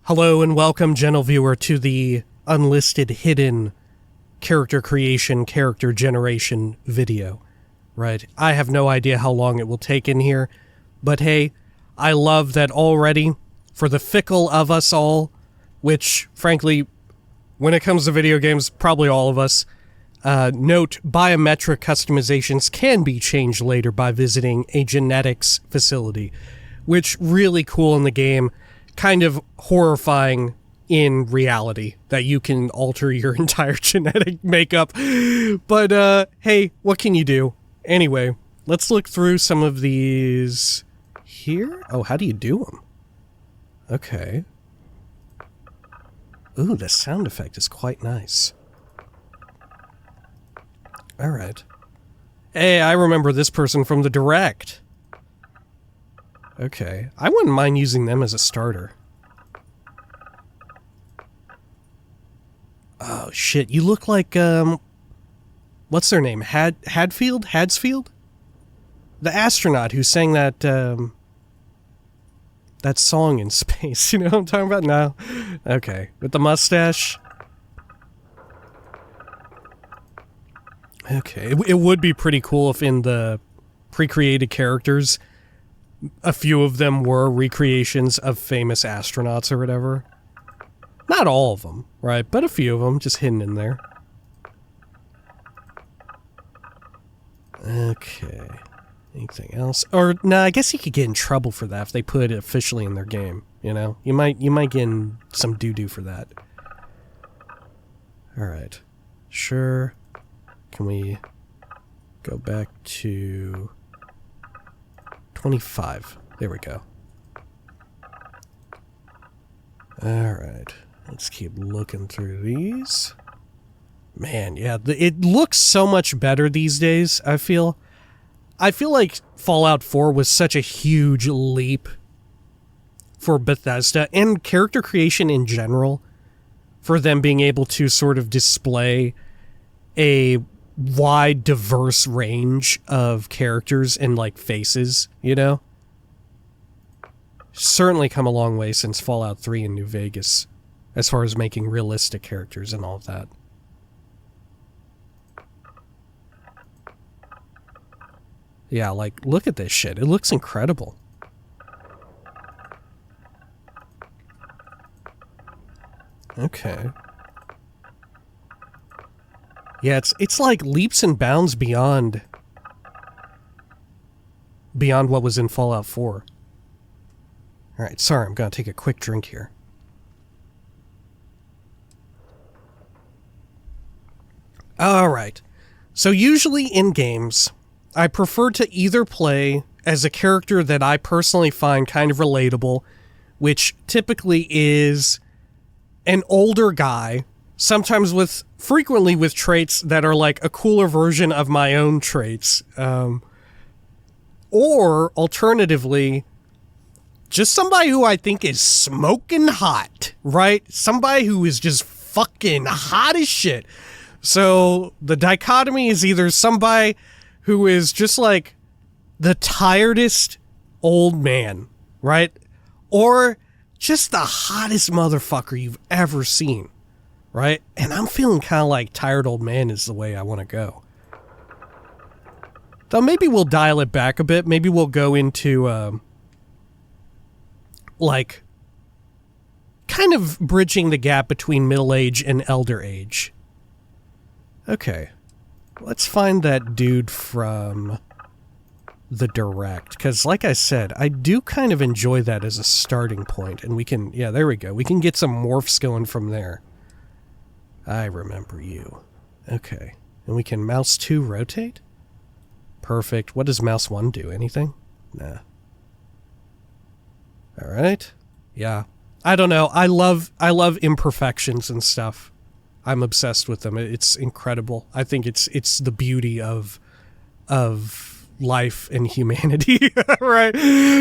Hello and welcome, gentle viewer, to the Unlisted hidden character creation, character generation video. Right? I have no idea how long it will take in here, but hey, I love that already. For the fickle of us all, which, frankly, when it comes to video games, probably all of us, note biometric customizations can be changed later by visiting a genetics facility, which really cool in the game. Kind of horrifying in reality that you can alter your entire genetic makeup. But, hey, what can you do? Anyway, let's look through some of these here. Oh, how do you do them? Okay. Ooh, the sound effect is quite nice. Alright. Hey, I remember this person from the Direct. Okay. I wouldn't mind using them as a starter. Oh, shit. You look like, what's their name? Hadfield? Hadsfield? The astronaut who sang that, that song in space. You know what I'm talking about? No. Okay. With the mustache. Okay. It would be pretty cool if in the pre-created characters, a few of them were recreations of famous astronauts or whatever. Not all of them, right? But a few of them just hidden in there. Okay. Anything else? Or, nah, I guess you could get in trouble for that if they put it officially in their game, you know? You might get in some doo-doo for that. Alright. Sure. Can we go back to 25. There we go. Alright. Let's keep looking through these. Man, yeah, it looks so much better these days, I feel. I feel like Fallout 4 was such a huge leap for Bethesda and character creation in general, for them being able to sort of display a wide, diverse range of characters and, like, faces, you know? Certainly come a long way since Fallout 3 in New Vegas, as far as making realistic characters and all of that. Yeah, like, look at this shit. It looks incredible. Okay. Yeah, it's like leaps and bounds beyond what was in Fallout 4. Alright, sorry, I'm gonna take a quick drink here. Alright. So usually in games, I prefer to either play as a character that I personally find kind of relatable, which typically is an older guy, frequently with traits that are like a cooler version of my own traits. Or, alternatively, just somebody who I think is smoking hot, right? Somebody who is just fucking hot as shit. So, the dichotomy is either somebody who is just like the tiredest old man, right? Or just the hottest motherfucker you've ever seen, right? And I'm feeling kind of like tired old man is the way I want to go. Though maybe we'll dial it back a bit. Maybe we'll go into, like, kind of bridging the gap between middle age and elder age. Okay. Let's find that dude from the Direct. Because, like I said, I do kind of enjoy that as a starting point. And we can, yeah, there we go. We can get some morphs going from there. I remember you. Okay. And we can mouse 2 rotate? Perfect. What does mouse 1 do? Anything? Nah. Alright. Yeah. I don't know. I love imperfections and stuff. I'm obsessed with them. It's incredible. I think it's the beauty of life and humanity, right?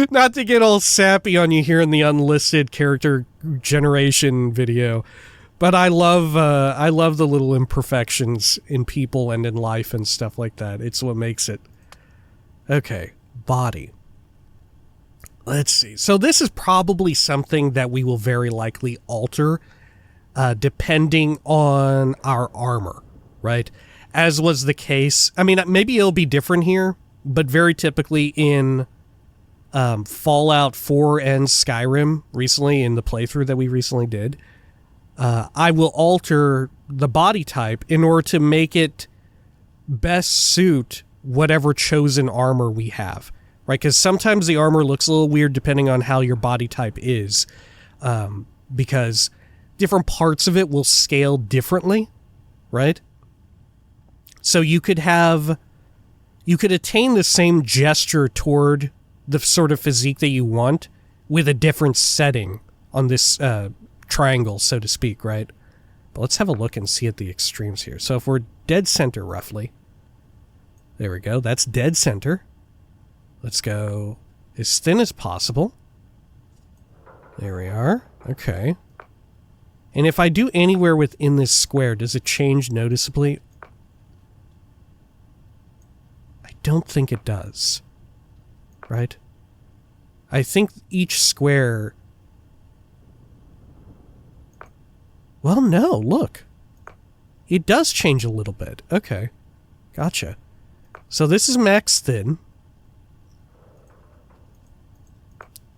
Not to get all sappy on you here in the Unlisted character generation video, but I love the little imperfections in people and in life and stuff like that. It's what makes it. Okay, body. Let's see. So this is probably something that we will very likely alter depending on our armor, right? As was the case. I mean, maybe it'll be different here, but very typically in Fallout 4 and Skyrim recently, in the playthrough that we recently did, I will alter the body type in order to make it best suit whatever chosen armor we have, right? Because sometimes the armor looks a little weird depending on how your body type is, because different parts of it will scale differently, right? So you could attain the same gesture toward the sort of physique that you want with a different setting on this triangle, so to speak, right? But let's have a look and see at the extremes here. So if we're dead center, roughly. There we go. That's dead center. Let's go as thin as possible. There we are. Okay. And if I do anywhere within this square, does it change noticeably? I don't think it does. Right? I think each square... Well, no, look. It does change a little bit. Okay. Gotcha. So this is max thin.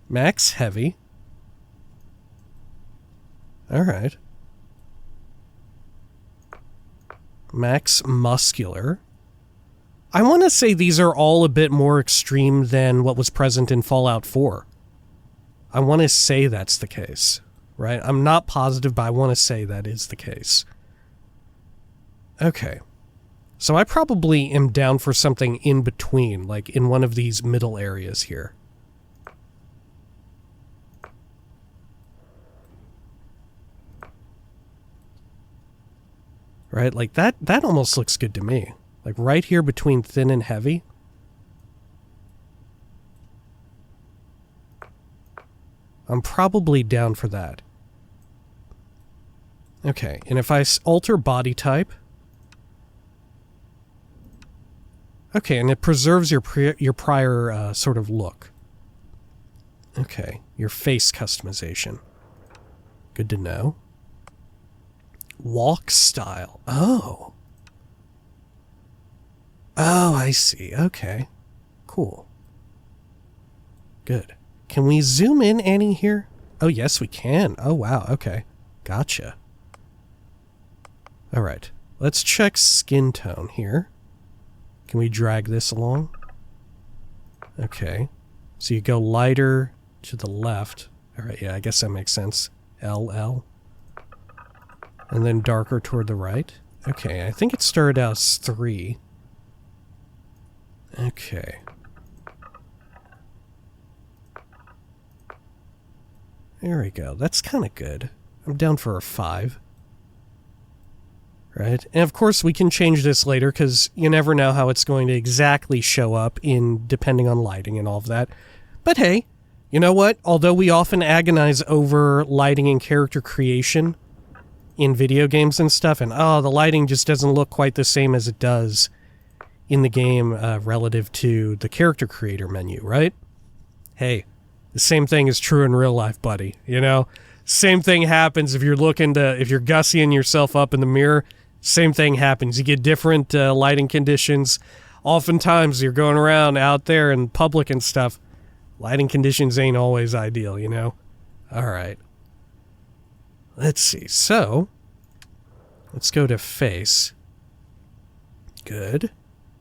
Max heavy. Alright. Max muscular. I want to say these are all a bit more extreme than what was present in Fallout 4. I want to say that's the case. Right? I'm not positive, but I want to say that is the case. Okay. So I probably am down for something in between, like in one of these middle areas here. Right? Like that almost looks good to me. Like right here between thin and heavy. I'm probably down for that. Okay, and if I alter body type... Okay, and it preserves your prior sort of look. Okay, your face customization. Good to know. Walk style. Oh. Oh, I see. Okay. Cool. Good. Can we zoom in any here? Oh, yes, we can. Oh, wow. Okay. Gotcha. All right. Let's check skin tone here. Can we drag this along? Okay. So you go lighter to the left. All right. Yeah, I guess that makes sense. LL. And then darker toward the right. Okay. I think it started out as 3. Okay. There we go. That's kind of good. I'm down for a 5. Right? And of course we can change this later because you never know how it's going to exactly show up in depending on lighting and all of that. But hey, you know what? Although we often agonize over lighting and character creation in video games and stuff, and the lighting just doesn't look quite the same as it does in the game relative to the character creator menu, right? Hey, the same thing is true in real life, buddy. You know, same thing happens if you're if you're gussying yourself up in the mirror. Same thing happens. You get different lighting conditions. Oftentimes, you're going around out there in public and stuff. Lighting conditions ain't always ideal, you know? All right. Let's see. So, let's go to face. Good.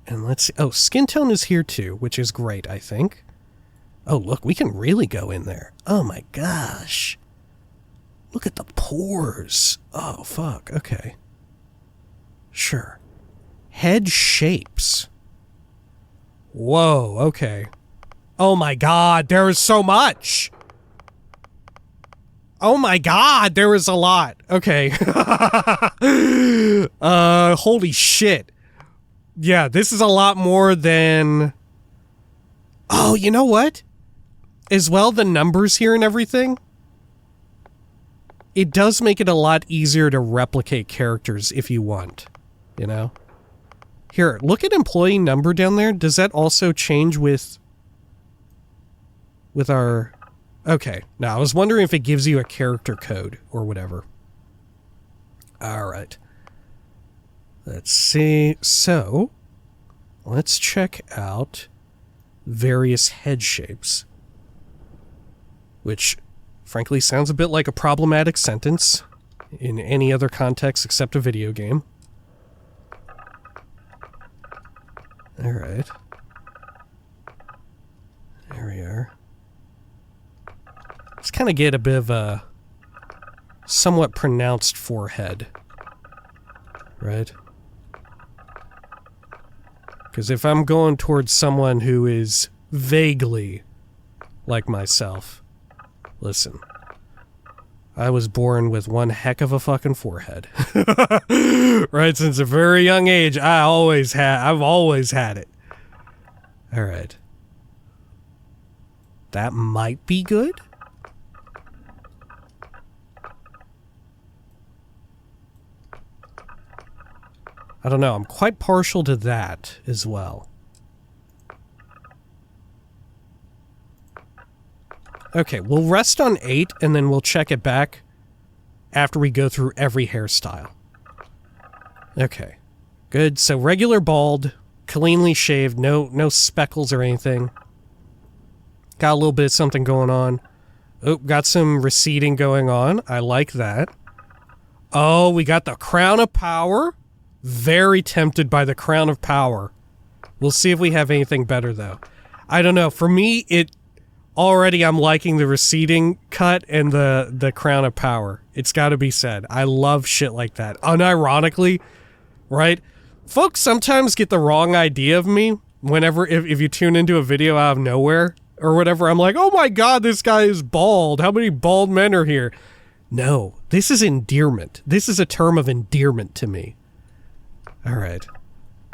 And let's see. Oh, skin tone is here too, which is great, I think. Oh, look, we can really go in there. Oh my gosh. Look at the pores. Oh, fuck. Okay. Sure. Head shapes. Whoa, okay. Oh my god, there is so much! Oh my god, there is a lot. Okay. Holy shit. Yeah, this is a lot more than... Oh, you know what? As well, the numbers here and everything, it does make it a lot easier to replicate characters if you want, you know? Here, look at employee number down there. Does that also change with... with our... Okay, now I was wondering if it gives you a character code or whatever. Alright. Let's see. So, let's check out various head shapes. Which, frankly, sounds a bit like a problematic sentence in any other context except a video game. Alright. There we are. Let's kind of get a bit of a somewhat pronounced forehead. Right? Because if I'm going towards someone who is vaguely like myself, listen, I was born with one heck of a fucking forehead. Right? Since a very young age, I've always had it. Alright. That might be good? I don't know, I'm quite partial to that as well. Okay, we'll rest on 8 and then we'll check it back after we go through every hairstyle. Okay, good. So regular bald, cleanly shaved, no speckles or anything. Got a little bit of something going on. Oh, got some receding going on. I like that. Oh, we got the crown of power. Very tempted by the crown of power. We'll see if we have anything better, though. I don't know. For me, I'm liking the receding cut and the crown of power. It's got to be said. I love shit like that. Unironically, right? Folks sometimes get the wrong idea of me whenever, if you tune into a video out of nowhere or whatever. I'm like, oh my god, this guy is bald. How many bald men are here? No, this is endearment. This is a term of endearment to me. Alright,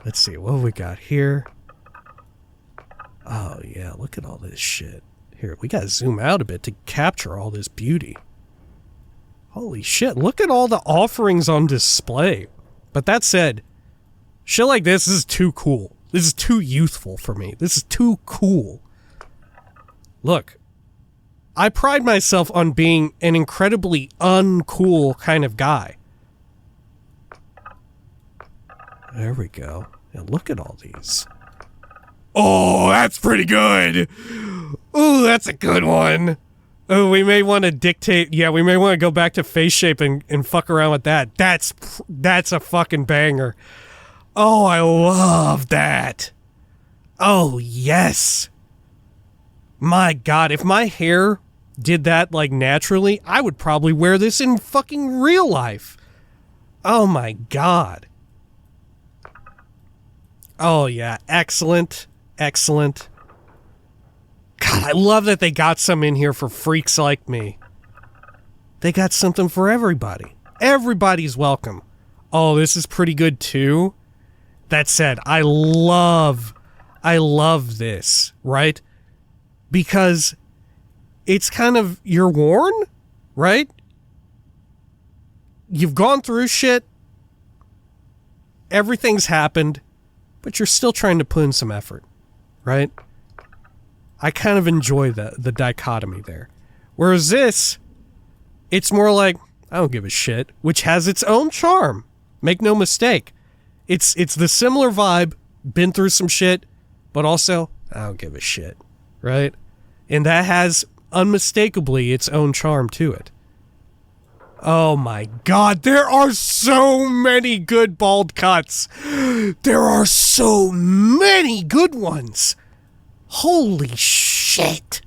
let's see, what have we got here? Oh yeah, look at all this shit. Here, we gotta zoom out a bit to capture all this beauty. Holy shit, look at all the offerings on display. But that said, shit like this is too cool. This is too youthful for me. This is too cool. Look, I pride myself on being an incredibly uncool kind of guy. There we go. Now look at all these. Oh, that's pretty good. Ooh, that's a good one. Oh, we may want to dictate. Yeah, we may want to go back to face shape and fuck around with that. That's a fucking banger. Oh, I love that. Oh, yes. My god, if my hair did that, like, naturally, I would probably wear this in fucking real life. Oh my god. Oh yeah, excellent, excellent. God, I love that they got some in here for freaks like me. They got something for everybody. Everybody's welcome. Oh, this is pretty good too. That said, I love this, right? Because it's kind of, you're worn, right? You've gone through shit. Everything's happened. But you're still trying to put in some effort, right? I kind of enjoy the dichotomy there. Whereas this, it's more like, I don't give a shit, which has its own charm. Make no mistake. It's the similar vibe, been through some shit, but also, I don't give a shit, right? And that has, unmistakably, its own charm to it. Oh my god, there are so many good bald cuts. There are so many good ones. Holy shit.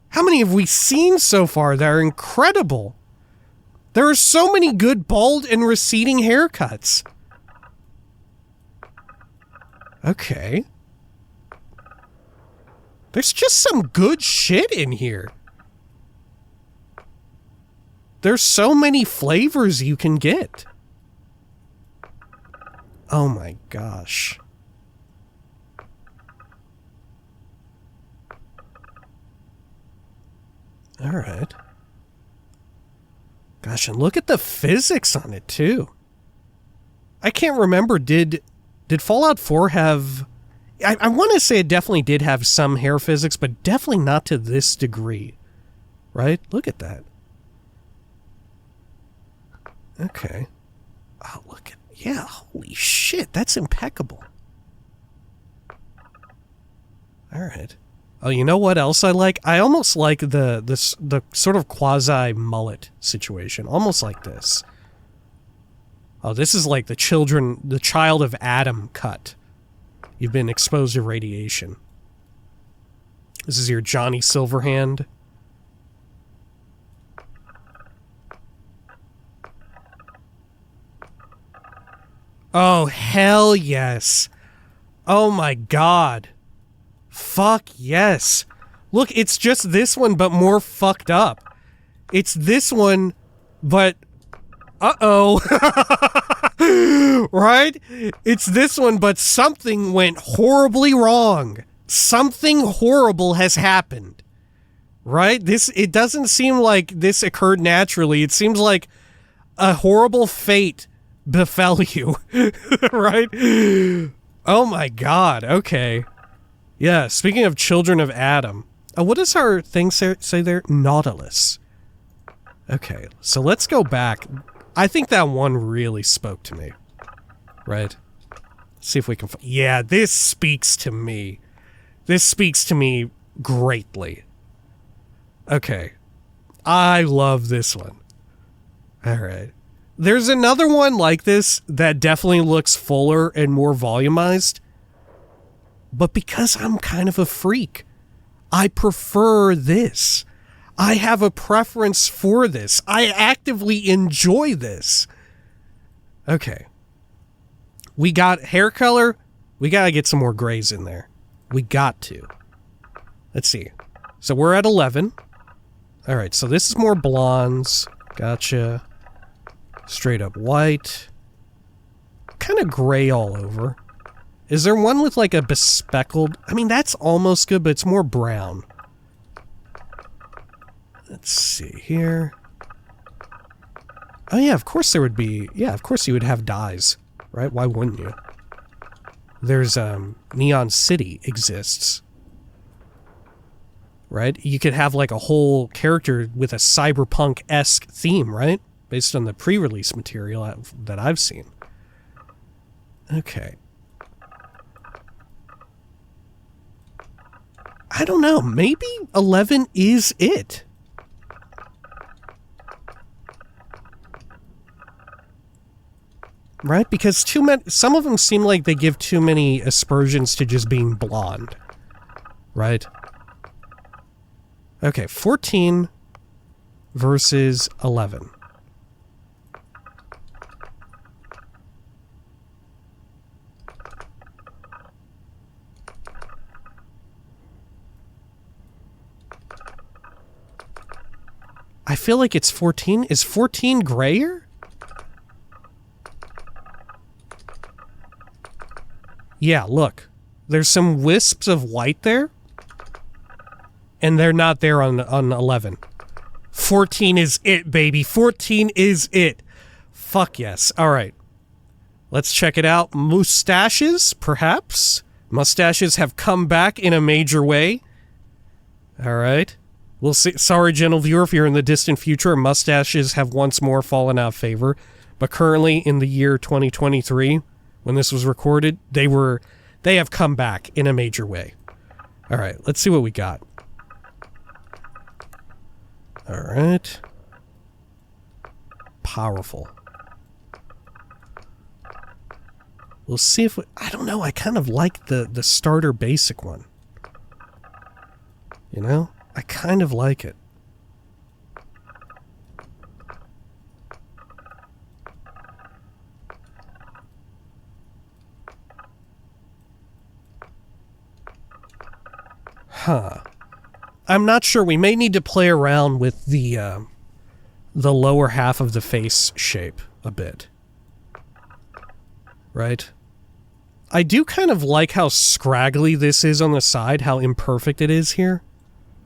How many have we seen so far that are incredible? There are so many good bald and receding haircuts. Okay. There's just some good shit in here. There's so many flavors you can get. Oh my gosh. Alright. Gosh, and look at the physics on it too. I can't remember, did Fallout 4 have I want to say it definitely did have some hair physics, but definitely not to this degree. Right? Look at that. Okay. Oh, look at... Yeah, holy shit, that's impeccable. Alright. Oh, you know what else I like? I almost like the sort of quasi-mullet situation. Almost like this. Oh, this is like the child of Adam cut. You've been exposed to radiation. This is your Johnny Silverhand. Oh, hell yes. Oh my god. Fuck yes. Look, it's just this one, but more fucked up. It's this one, but... Uh-oh. Right? It's this one, but something went horribly wrong. Something horrible has happened. Right? It doesn't seem like this occurred naturally. It seems like a horrible fate befell you. Right? Oh my god. Okay. Yeah, speaking of children of Adam. What does our thing say there? Nautilus. Okay, so let's go back. I think that one really spoke to me. Right? Let's see if we can... Yeah, this speaks to me. This speaks to me greatly. Okay. I love this one. Alright. There's another one like this that definitely looks fuller and more volumized. But because I'm kind of a freak, I prefer this. I have a preference for this. I actively enjoy this. Okay. We got hair color. We gotta get some more grays in there. We got to. Let's see. So we're at 11. Alright, so this is more blondes. Gotcha. Straight up white. Kind of gray all over. Is there one with like a bespeckled... I mean, that's almost good, but it's more brown. Let's see here. Oh yeah, of course there would be... Yeah, of course you would have dyes. Right? Why wouldn't you? There's, Neon City exists. Right? You could have like a whole character with a cyberpunk-esque theme, right? Based on the pre-release material that I've seen. Okay. I don't know. Maybe 11 is it. Right? Because some of them seem like they give too many aspersions to just being blonde. Right? Okay, 14 versus 11. I feel like it's 14. Is 14 grayer? Yeah, look. There's some wisps of white there. And they're not there on 11. 14 is it, baby. 14 is it. Fuck yes. Alright. Let's check it out. Mustaches, perhaps? Mustaches have come back in a major way. Alright. We'll see. Sorry, gentle viewer, if you're in the distant future, mustaches have once more fallen out of favor. But currently, in the year 2023, when this was recorded, they have come back in a major way. Alright, let's see what we got. Alright. Powerful. We'll see if I don't know, I kind of like the starter basic one. You know? I kind of like it. Huh. I'm not sure. We may need to play around with the lower half of the face shape a bit. Right? I do kind of like how scraggly this is on the side, how imperfect it is here.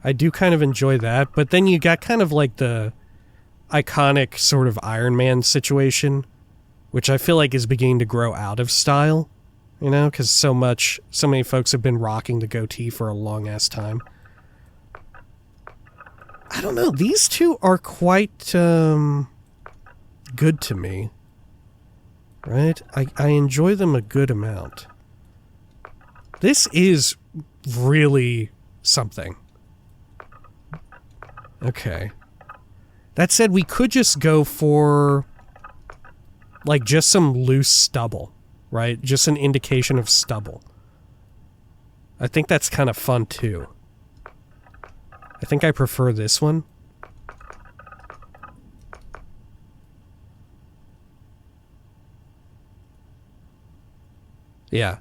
I do kind of enjoy that, but then you got kind of like the iconic sort of Iron Man situation, which I feel like is beginning to grow out of style. You know, because so many folks have been rocking the goatee for a long-ass time. I don't know. These two are quite good to me. Right? I enjoy them a good amount. This is really something. Okay. That said, we could just go for, like, just some loose stubble. Right? Just an indication of stubble. I think that's kind of fun, too. I think I prefer this one. Yeah.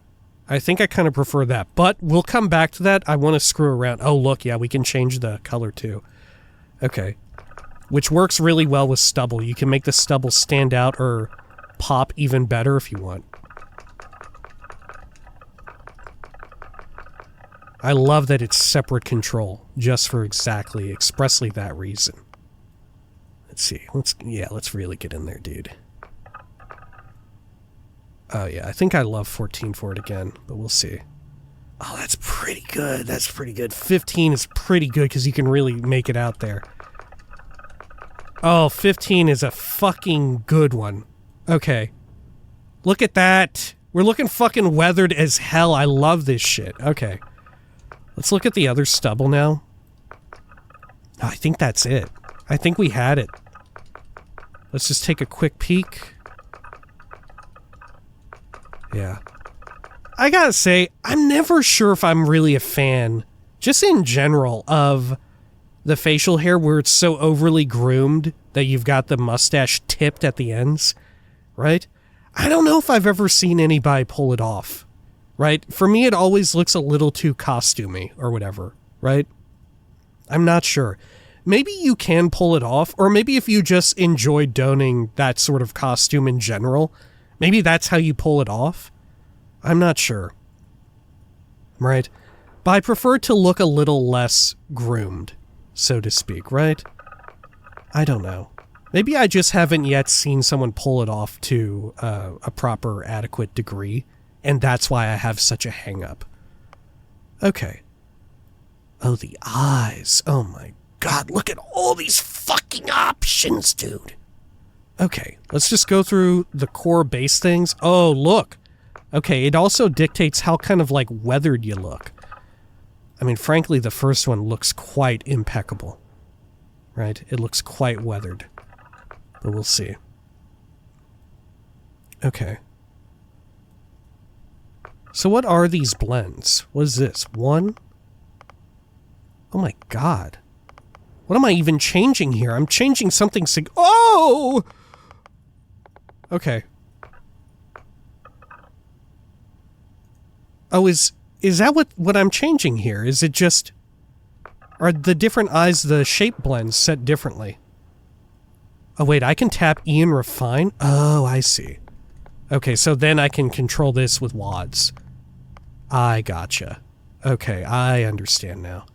I think I kind of prefer that. But we'll come back to that. I want to screw around. Oh, look. Yeah, we can change the color, too. Okay. Which works really well with stubble. You can make the stubble stand out or pop even better if you want. I love that it's separate control, just for expressly that reason. Let's see. Let's really get in there, dude. Oh, yeah, I think I love 14 for it again, but we'll see. Oh, that's pretty good. That's pretty good. 15 is pretty good because you can really make it out there. Oh, 15 is a fucking good one. Okay. Look at that. We're looking fucking weathered as hell. I love this shit. Okay. Let's look at the other stubble now. Oh, I think that's it. I think we had it. Let's just take a quick peek. Yeah. I gotta say, I'm never sure if I'm really a fan, just in general, of the facial hair where it's so overly groomed that you've got the mustache tipped at the ends, right? I don't know if I've ever seen anybody pull it off. Right? For me, it always looks a little too costumey or whatever, right? I'm not sure. Maybe you can pull it off, or maybe if you just enjoy donning that sort of costume in general, maybe that's how you pull it off. I'm not sure. Right? But I prefer to look a little less groomed, so to speak, right? I don't know. Maybe I just haven't yet seen someone pull it off to a proper, adequate degree. And that's why I have such a hang-up. Okay. Oh, the eyes. Oh my god, look at all these fucking options, dude. Okay, let's just go through the core base things. Oh, look. Okay, it also dictates how kind of, like, weathered you look. I mean, frankly, the first one looks quite impeccable. Right? It looks quite weathered. But we'll see. Okay. So what are these blends? What is this? One? Oh my god. What am I even changing here? I'm changing something oh! Okay. Oh, is that what I'm changing here? Is it just... Are the different eyes, the shape blends set differently? Oh wait, I can tap E and refine? Oh, I see. Okay, so then I can control this with WADs. I gotcha. Okay, I understand now.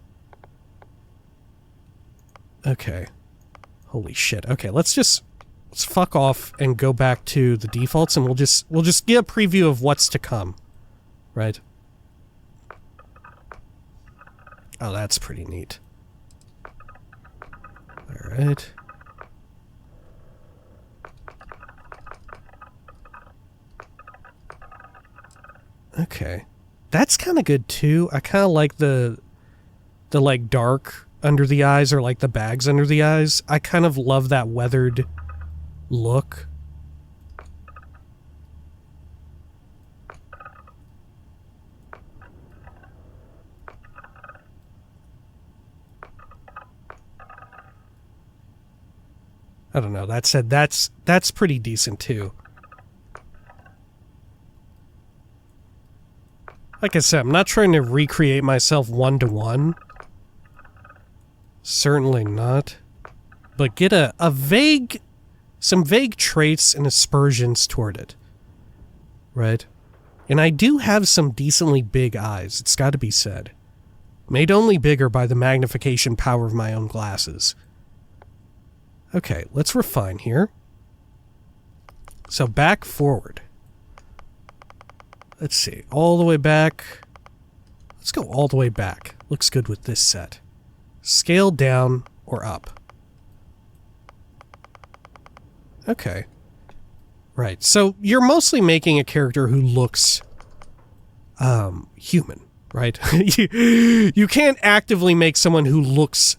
Okay. Holy shit. Okay, let's fuck off and go back to the defaults, and we'll just get a preview of what's to come. Right? Oh, that's pretty neat. Alright. Okay. That's kind of good too. I kind of like the like dark under the eyes, or like the bags under the eyes. I kind of love that weathered look. I don't know. That said, that's pretty decent too. Like I said, I'm not trying to recreate myself one-to-one. Certainly not. But get some vague traits and aspersions toward it. Right? And I do have some decently big eyes, it's got to be said. Made only bigger by the magnification power of my own glasses. Okay, let's refine here. So back forward. Let's see. All the way back. Let's go all the way back. Looks good with this set. Scale down or up. Okay. Right. So you're mostly making a character who looks human, right? You can't actively make someone who looks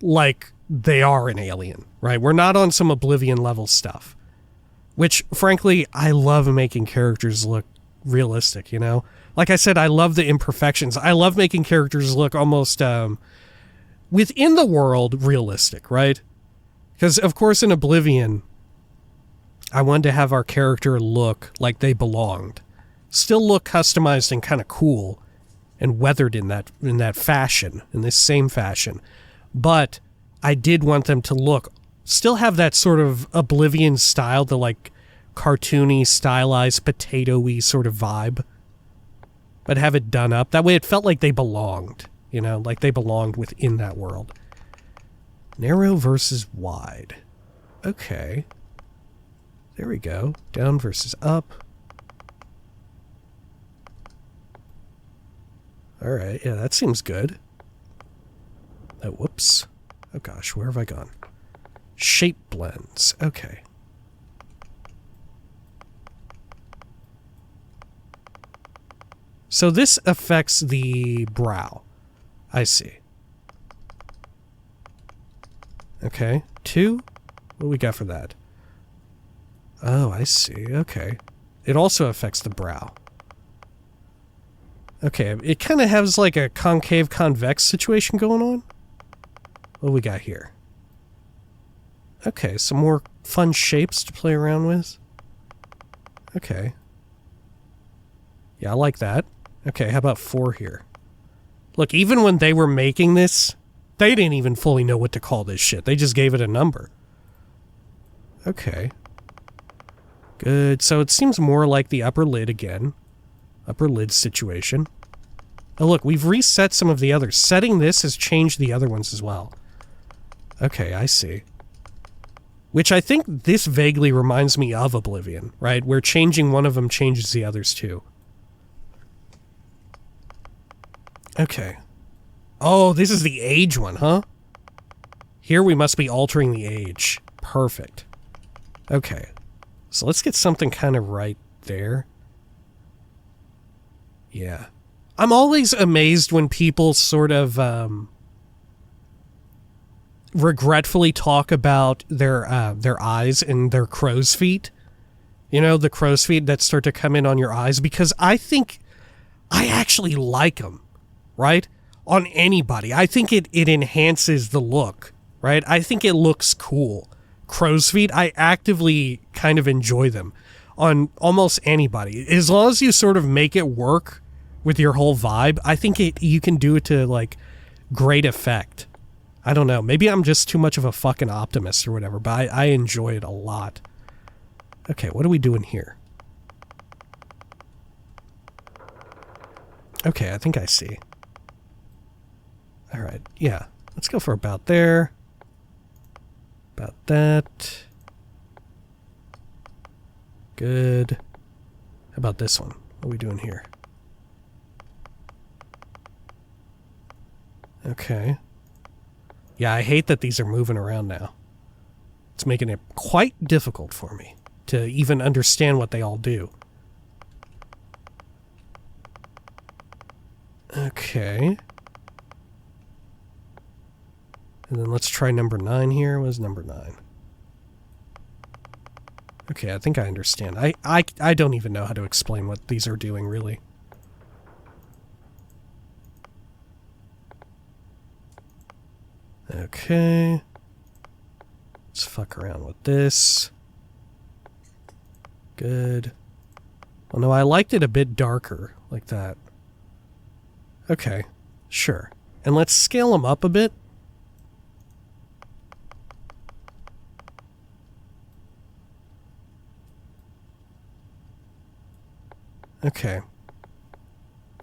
like they are an alien, right? We're not on some Oblivion level stuff. Which, frankly, I love making characters look realistic, you know? Like I said, I love the imperfections. I love making characters look almost, within the world, realistic, right? Because, of course, in Oblivion, I wanted to have our character look like they belonged. Still look customized and kind of cool and weathered in that fashion, in this same fashion. But I did want them to look, still have that sort of Oblivion style, the like cartoony, stylized, potato-y sort of vibe. But have it done up. That way it felt like they belonged, you know, like they belonged within that world. Narrow versus wide. Okay. There we go. Down versus up. Alright, yeah, that seems good. Oh, whoops. Oh gosh, where have I gone? Shape blends. Okay. So this affects the brow. I see. Okay. 2? What do we got for that? Oh, I see. Okay. It also affects the brow. Okay, it kind of has like a concave-convex situation going on. What do we got here? Okay, some more fun shapes to play around with. Okay. Yeah, I like that. Okay, how about 4 here? Look, even when they were making this, they didn't even fully know what to call this shit. They just gave it a number. Okay. Good. So it seems more like the upper lid again. Upper lid situation. Oh, look, we've reset some of the others. Setting this has changed the other ones as well. Okay, I see. Which I think this vaguely reminds me of Oblivion, right? Where changing one of them changes the others too. Okay. Oh, this is the age one, huh? Here we must be altering the age. Perfect. Okay. So let's get something kind of right there. Yeah. I'm always amazed when people sort of regretfully talk about their eyes and their crow's feet. You know, the crow's feet that start to come in on your eyes, because I think I actually like them, right? On anybody. I think it enhances the look, right? I think it looks cool. Crow's feet, I actively kind of enjoy them on almost anybody. As long as you sort of make it work with your whole vibe, I think you can do it to, like, great effect. I don't know. Maybe I'm just too much of a fucking optimist or whatever, but I enjoy it a lot. Okay, what are we doing here? Okay, I think I see. Alright, yeah. Let's go for about there. About that. Good. How about this one? What are we doing here? Okay. Yeah, I hate that these are moving around now. It's making it quite difficult for me to even understand what they all do. Okay. And then let's try number 9 here. What is number 9? Okay, I think I understand. I don't even know how to explain what these are doing, really. Okay. Let's fuck around with this. Good. Well, no, I liked it a bit darker, like that. Okay, sure. And let's scale them up a bit. Okay.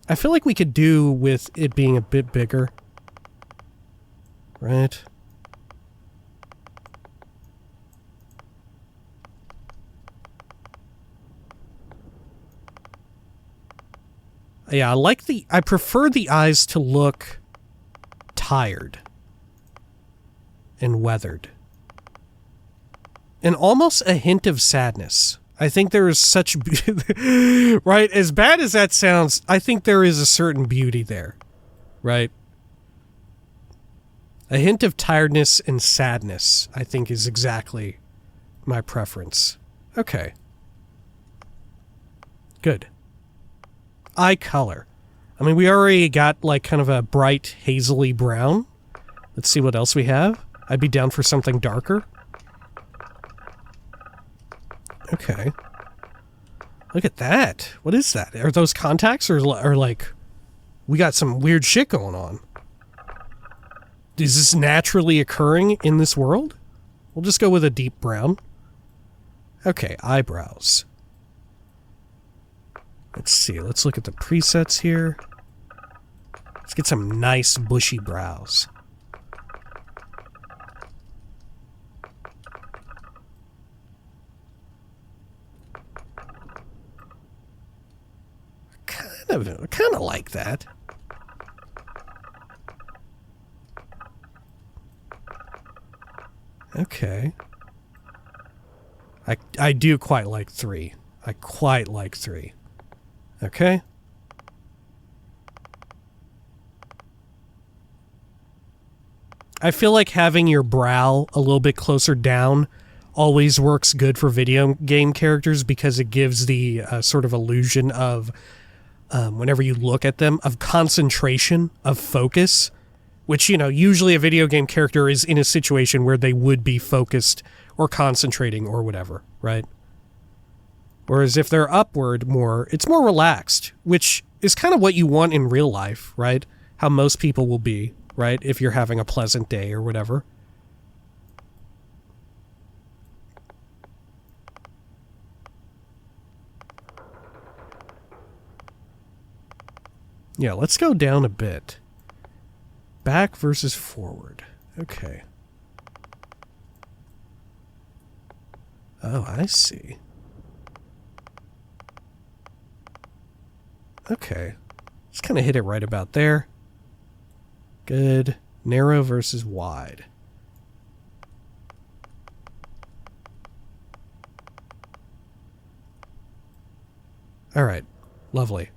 I feel like we could do with it being a bit bigger. Right? Yeah, I prefer the eyes to look tired and weathered. And almost a hint of sadness. I think there is such right, as bad as that sounds, I think there is a certain beauty there. Right? A hint of tiredness and sadness, I think, is exactly my preference. Okay. Good. Eye color. I mean, we already got, like, kind of a bright, hazily brown. Let's see what else we have. I'd be down for something darker. Okay. Look at that. What is that? Are those contacts or like, we got some weird shit going on? Is this naturally occurring in this world? We'll just go with a deep brown. Okay, eyebrows. Let's see. Let's look at the presets here. Let's get some nice bushy brows. Kind of like that. Okay. I do quite like 3. I quite like 3. Okay. I feel like having your brow a little bit closer down always works good for video game characters because it gives the sort of illusion of, whenever you look at them, of concentration, of focus, which, you know, usually a video game character is in a situation where they would be focused or concentrating or whatever, right? Whereas if they're upward more, it's more relaxed, which is kind of what you want in real life, right? How most people will be, right? If you're having a pleasant day or whatever. Yeah, let's go down a bit. Back versus forward. Okay. Oh, I see. Okay. Just kind of hit it right about there. Good. Narrow versus wide. All right. Lovely.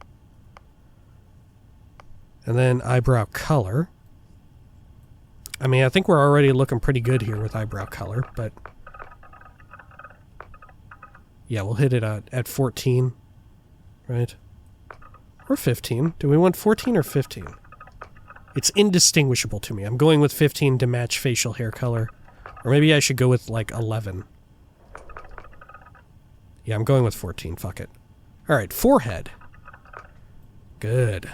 And then eyebrow color. I mean, I think we're already looking pretty good here with eyebrow color, but yeah, we'll hit it at 14, right? Or 15. Do we want 14 or 15? It's indistinguishable to me. I'm going with 15 to match facial hair color. Or maybe I should go with, like, 11. Yeah, I'm going with 14. Fuck it. Alright, forehead. Good.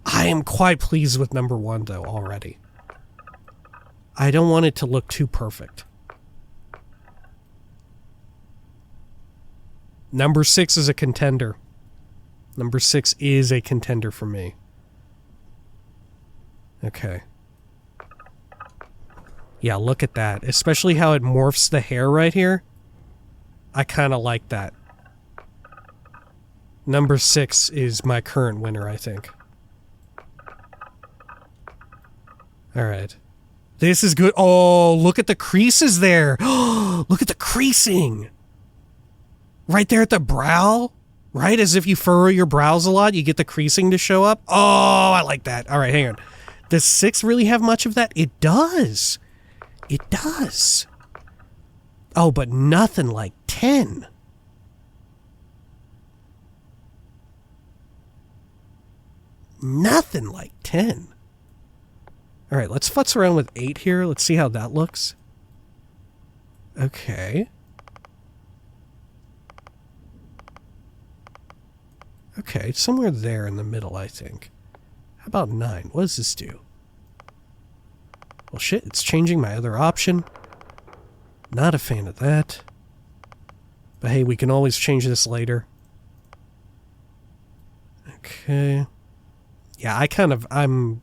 I am quite pleased with number 1, though, already. I don't want it to look too perfect. Number 6 is a contender. Number 6 is a contender for me. Okay. Yeah, look at that. Especially how it morphs the hair right here. I kind of like that. Number 6 is my current winner, I think. Alright. This is good. Oh, look at the creases there. Look at the creasing. Right there at the brow. Right? As if you furrow your brows a lot, you get the creasing to show up. Oh, I like that. All right, hang on. Does 6 really have much of that? It does. It does. Oh, but nothing like 10. Nothing like 10. All right, let's futz around with 8 here. Let's see how that looks. Okay. Okay, somewhere there in the middle, I think. How about 9? What does this do? Well, shit, it's changing my other option. Not a fan of that. But hey, we can always change this later. Okay. Yeah, I'm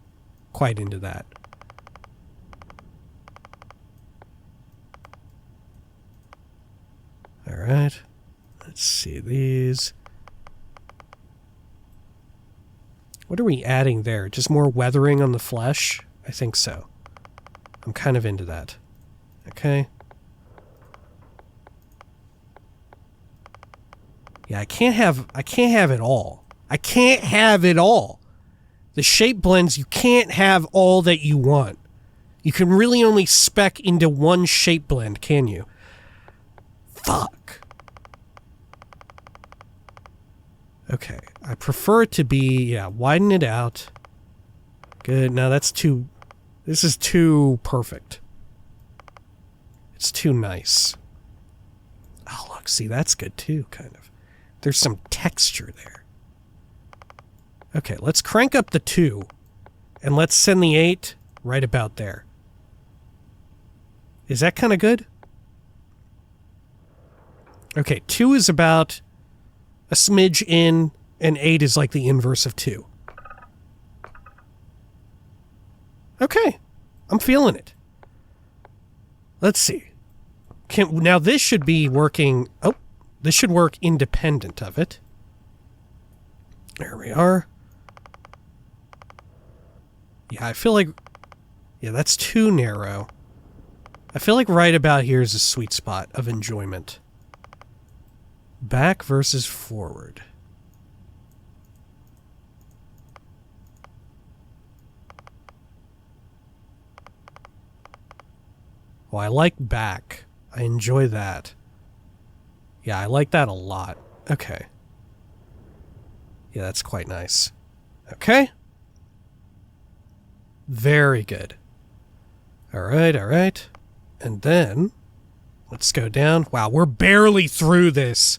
quite into that. Alright. Let's see these. What are we adding there? Just more weathering on the flesh? I think so. I'm kind of into that. Okay. Yeah, I can't have it all. I can't have it all. The shape blends, you can't have all that you want. You can really only spec into one shape blend, can you? Fuck. Okay, I prefer it to be, widen it out. Good, now this is too perfect. It's too nice. Oh, look, see, that's good too, kind of. There's some texture there. Okay, let's crank up the 2, and let's send the 8 right about there. Is that kind of good? Okay, 2 is about a smidge in, and 8 is like the inverse of 2. Okay, I'm feeling it. Let's see. Now this should be working... Oh, this should work independent of it. There we are. Yeah, I feel like... Yeah, that's too narrow. I feel like right about here is a sweet spot of enjoyment. Back versus forward. Oh, I like back. I enjoy that. Yeah, I like that a lot. Okay. Yeah, that's quite nice. Okay. Very good. Alright, alright. And then, let's go down. Wow, we're barely through this.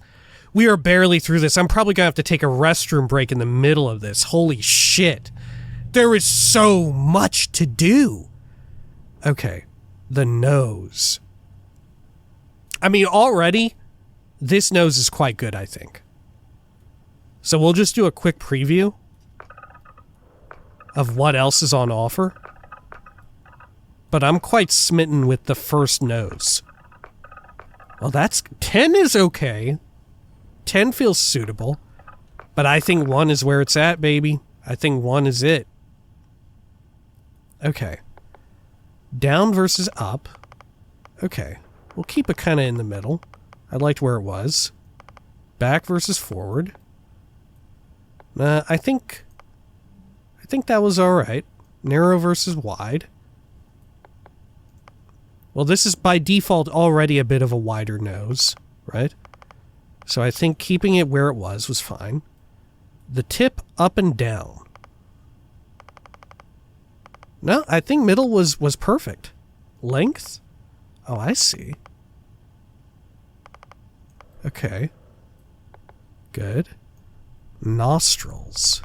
We are barely through this. I'm probably going to have to take a restroom break in the middle of this. Holy shit. There is so much to do. Okay. The nose. I mean, already, this nose is quite good, I think. So we'll just do a quick preview of what else is on offer. But I'm quite smitten with the first nose. Well, 10 is okay. 10 feels suitable. But I think 1 is where it's at, baby. I think 1 is it. Okay. Down versus up. Okay. We'll keep it kind of in the middle. I liked where it was. Back versus forward. I think that was alright. Narrow versus wide. Well, this is by default already a bit of a wider nose, right? So I think keeping it where it was fine. The tip up and down. No, I think middle was perfect. Length? Oh, I see. Okay. Good. Nostrils.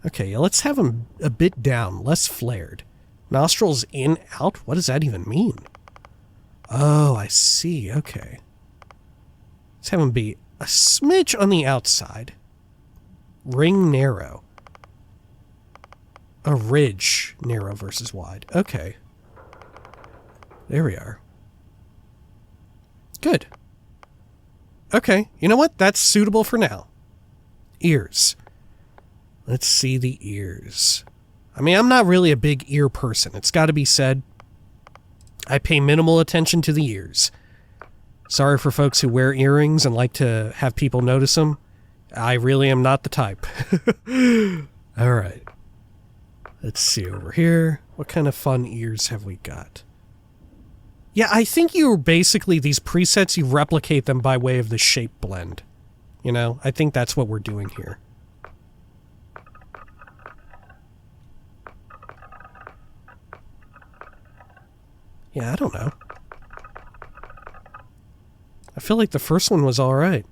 Okay, let's have them a bit down, less flared. Nostrils in, out? What does that even mean? Oh, I see. Okay. Let's have them be a smidge on the outside. Ring narrow. A ridge narrow versus wide. Okay. There we are. Good. Okay, you know what? That's suitable for now. Ears. Let's see the ears. I mean, I'm not really a big ear person. It's got to be said. I pay minimal attention to the ears. Sorry for folks who wear earrings and like to have people notice them. I really am not the type. All right. Let's see over here. What kind of fun ears have we got? Yeah, I think these presets, you replicate them by way of the shape blend. You know, I think that's what we're doing here. Yeah, I don't know. I feel like the first one was alright.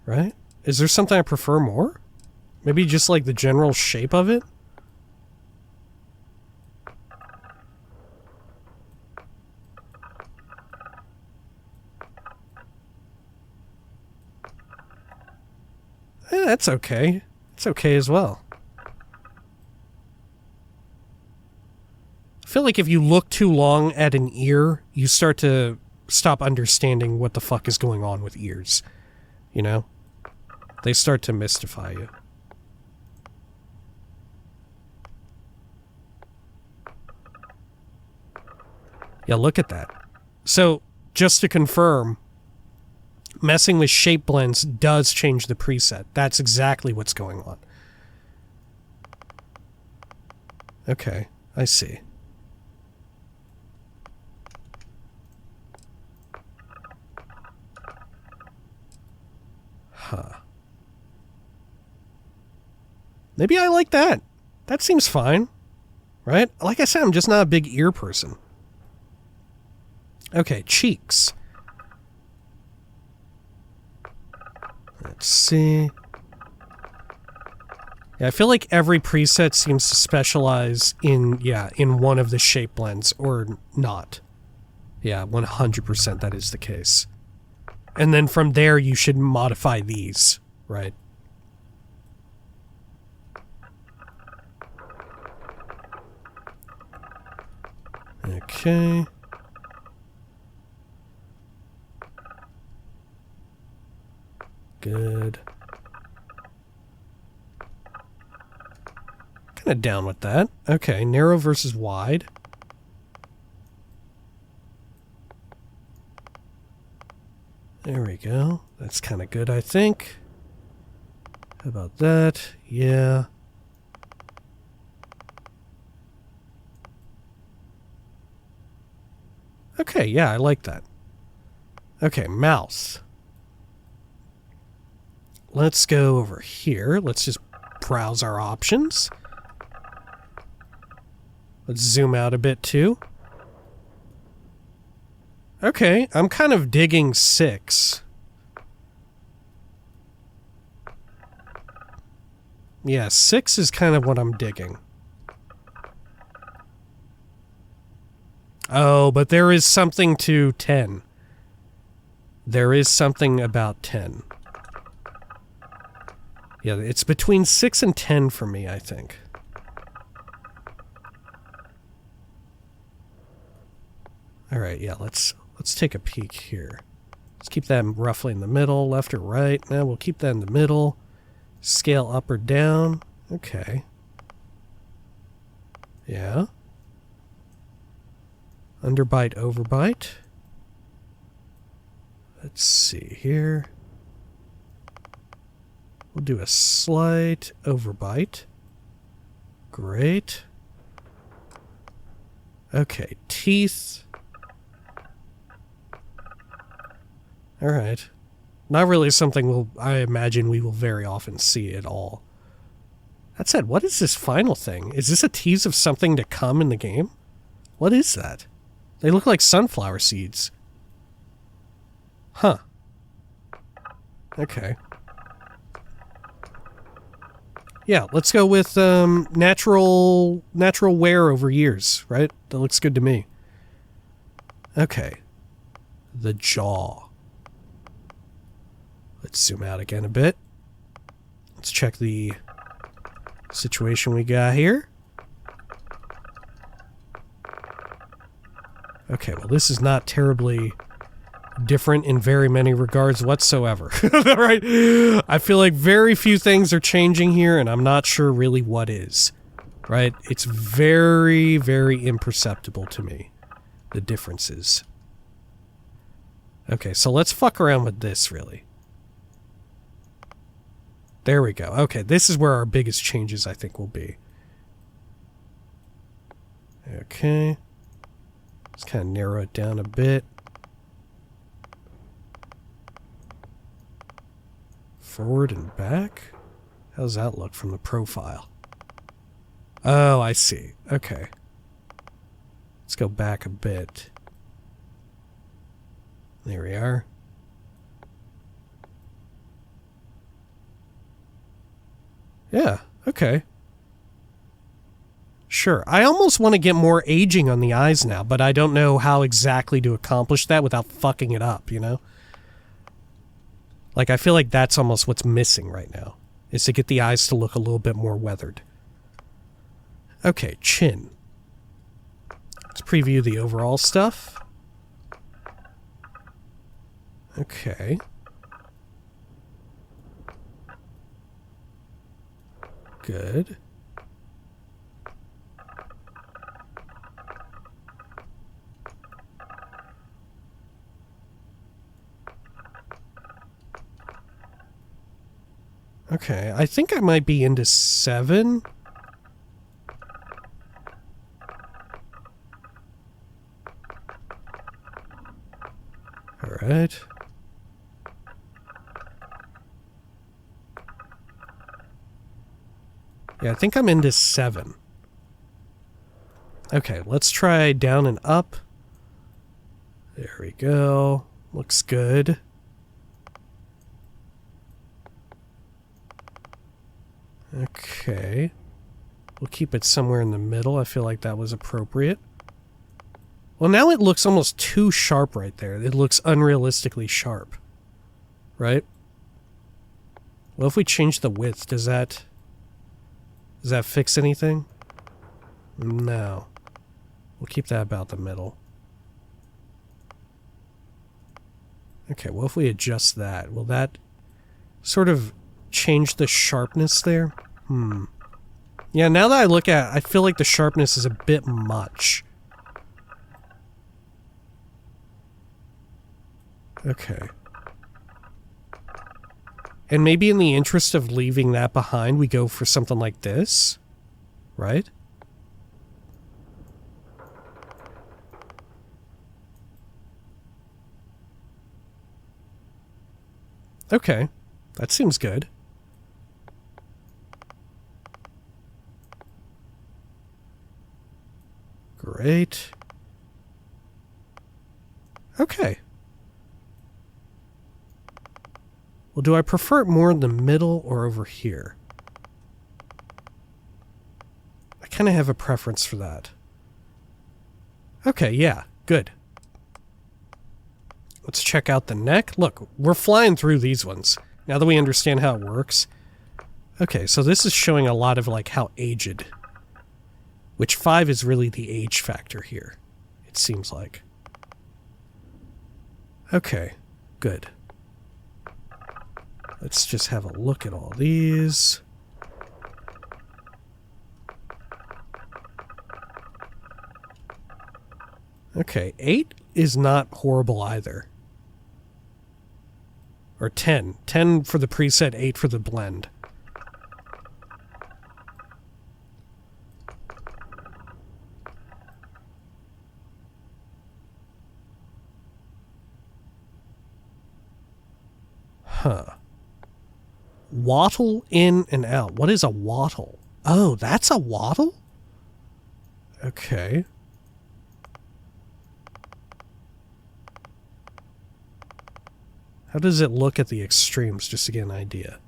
Right? Is there something I prefer more? Maybe just like the general shape of it? That's okay. It's okay as well. I feel like if you look too long at an ear, you start to stop understanding what the fuck is going on with ears. You know? They start to mystify you. Yeah, look at that. So, just to confirm, messing with shape blends does change the preset. That's exactly what's going on. Okay, I see. Huh. Maybe I like that. That seems fine. Right? Like I said, I'm just not a big ear person. Okay, cheeks. Let's see. Yeah, I feel like every preset seems to specialize in one of the shape blends, or not. Yeah, 100% that is the case. And then from there, you should modify these, right? Okay. Good. Kind of down with that. Okay, narrow versus wide. There we go. That's kind of good, I think. How about that? Yeah. Okay, yeah, I like that. Okay, mouth. Let's go over here. Let's just browse our options. Let's zoom out a bit too. Okay, I'm kind of digging 6. Yeah, 6 is kind of what I'm digging. Oh, but there is something to 10. There is something about 10. Yeah, it's between 6 and 10 for me, I think. Alright, yeah, let's take a peek here. Let's keep that roughly in the middle, left or right. Now we'll keep that in the middle. Scale up or down. Okay. Yeah. Underbite, overbite. Let's see here. We'll do a slight overbite. Great. Okay, teeth. Alright. Not really something I imagine we will very often see at all. That said, what is this final thing? Is this a tease of something to come in the game? What is that? They look like sunflower seeds. Huh. Okay. Yeah, let's go with natural wear over years, right? That looks good to me. Okay. The jaw. Let's zoom out again a bit. Let's check the situation we got here. Okay, well, this is not terribly different in very many regards whatsoever. Right? I feel like very few things are changing here, and I'm not sure really what is. Right? It's very, very imperceptible to me, the differences. Okay, so let's fuck around with this, really. There we go. Okay, this is where our biggest changes, I think, will be. Okay. Let's kind of narrow it down a bit. Forward and back? How does that look from the profile? Oh, I see. Okay. Let's go back a bit. There we are. Yeah, okay. Sure. I almost want to get more aging on the eyes now, but I don't know how exactly to accomplish that without fucking it up, you know? Like, I feel like that's almost what's missing right now, is to get the eyes to look a little bit more weathered. Okay, chin. Let's preview the overall stuff. Okay. Good. Okay, I think I might be into 7. Alright. Yeah, I think I'm into 7. Okay, let's try down and up. There we go. Looks good. Okay. We'll keep it somewhere in the middle. I feel like that was appropriate. Well, now it looks almost too sharp right there. It looks unrealistically sharp. Right? Well, if we change the width, does that fix anything? No. We'll keep that about the middle. Okay, well, if we adjust that, will that sort of change the sharpness there? Yeah, now that I look at it, I feel like the sharpness is a bit much. Okay. And maybe in the interest of leaving that behind, we go for something like this, right? Okay, that seems good. Great. Okay. Well, do I prefer it more in the middle or over here? I kind of have a preference for that. Okay, yeah, good. Let's check out the neck. Look, we're flying through these ones. Now that we understand how it works. Okay, so this is showing a lot of, like, how aged. Which 5 is really the age factor here, it seems like. Okay, good. Let's just have a look at all these. Okay, 8 is not horrible either. Or 10. 10 for the preset, 8 for the blend. Huh. Wattle in and out. What is a wattle? Oh, that's a wattle? Okay. How does it look at the extremes, just to get an idea?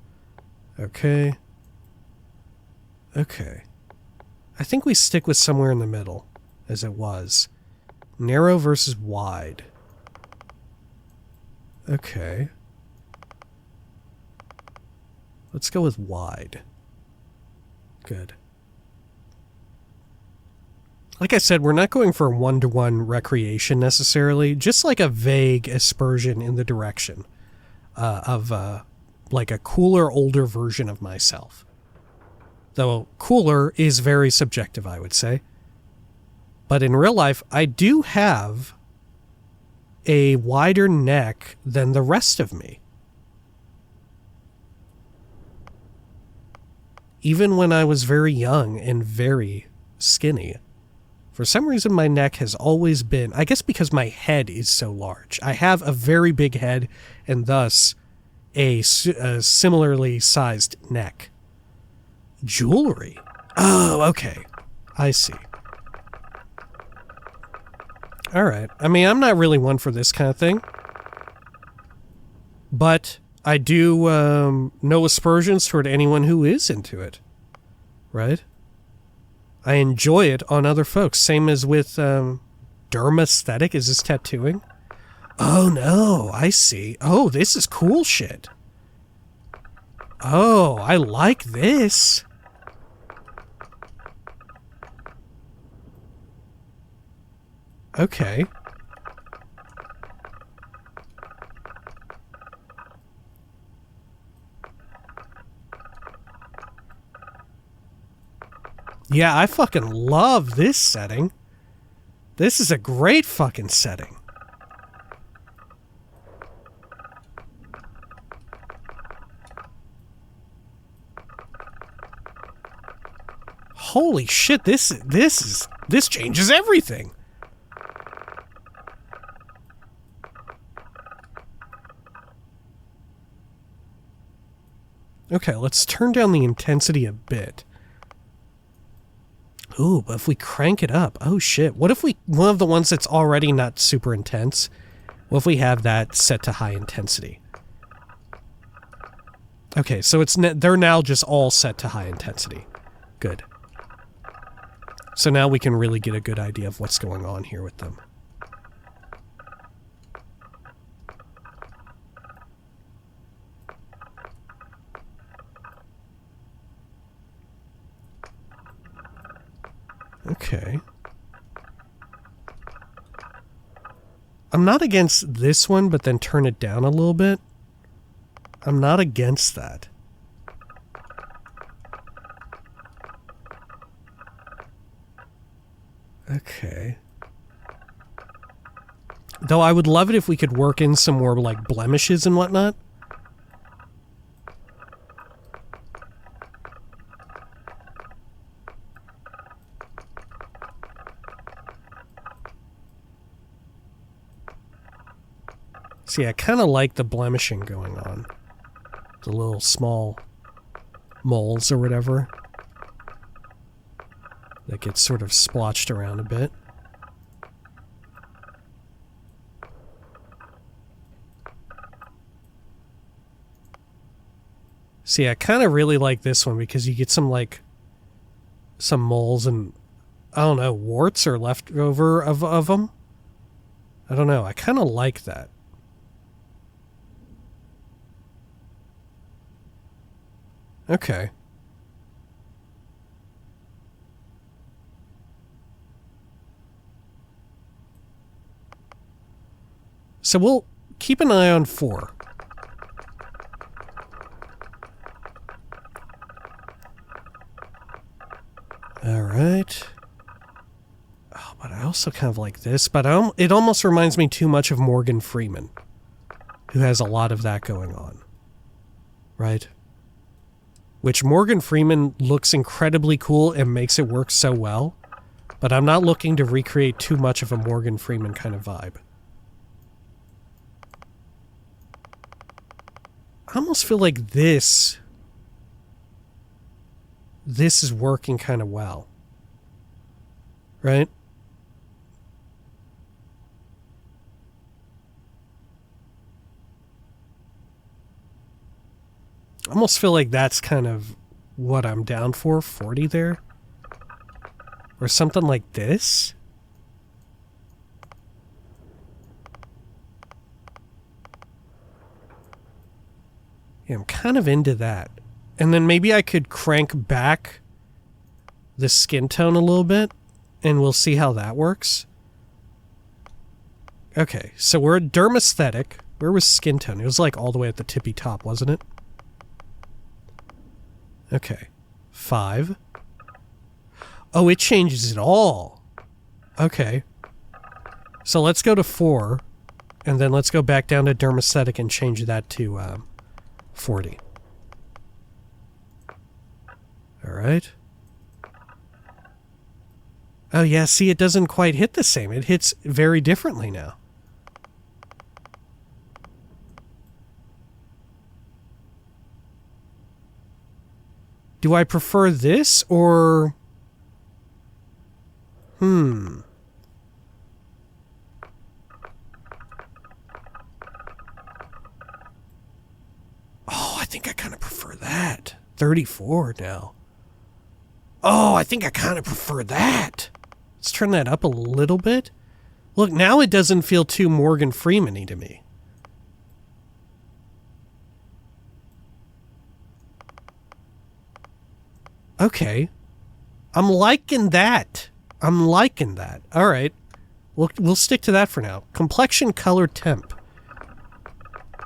Okay. Okay. I think we stick with somewhere in the middle, as it was. Narrow versus wide. Okay. Let's go with wide. Good. Like I said, we're not going for one-to-one recreation necessarily, just like a vague aspersion in the direction of like a cooler, older version of myself. Though cooler is very subjective, I would say. But in real life, I do have a wider neck than the rest of me. Even when I was very young and very skinny. For some reason, my neck has always been, I guess because my head is so large. I have a very big head and thus a similarly sized neck. Jewelry? Oh, okay. I see. Alright. I mean, I'm not really one for this kind of thing. But I do no aspersions toward anyone who is into it. Right? I enjoy it on other folks. Same as with derm-aesthetic. Is this tattooing? Oh, no. I see. Oh, this is cool shit. Oh, I like this. Okay. Yeah, I fucking love this setting. This is a great fucking setting. Holy shit, this changes everything. Okay, let's turn down the intensity a bit. Ooh, but if we crank it up, oh shit. What if one of the ones that's already not super intense, what if we have that set to high intensity? Okay, so they're now just all set to high intensity. Good. So now we can really get a good idea of what's going on here with them. Okay. I'm not against this one, but then turn it down a little bit. I'm not against that. Okay. Though I would love it if we could work in some more, like, blemishes and whatnot. See, I kind of like the blemishing going on. The little small moles or whatever that gets sort of splotched around a bit. See, I kind of really like this one because you get some, like, some moles and, I don't know, warts or leftover of them. I don't know. I kind of like that. Okay. So we'll keep an eye on 4. Alright. Oh, but I also kind of like this, but it almost reminds me too much of Morgan Freeman, who has a lot of that going on. Right? Which Morgan Freeman looks incredibly cool and makes it work so well, but I'm not looking to recreate too much of a Morgan Freeman kind of vibe. I almost feel like this is working kind of well. Right? I almost feel like that's kind of what I'm down for, 40 there. Or something like this. Yeah, I'm kind of into that. And then maybe I could crank back the skin tone a little bit, and we'll see how that works. Okay, so we're at dermesthetic. Where was skin tone? It was like all the way at the tippy top, wasn't it? Okay. 5. Oh, it changes it all. Okay. So let's go to 4, and then let's go back down to dermesthetic and change that to 40. Alright. Oh yeah, see, it doesn't quite hit the same. It hits very differently now. Do I prefer this or... Oh, I think I kind of prefer that. 34 now. Oh, I think I kind of prefer that. Let's turn that up a little bit. Look, now it doesn't feel too Morgan Freeman-y to me. Okay. I'm liking that. I'm liking that. All right. We'll stick to that for now. Complexion, color, temp.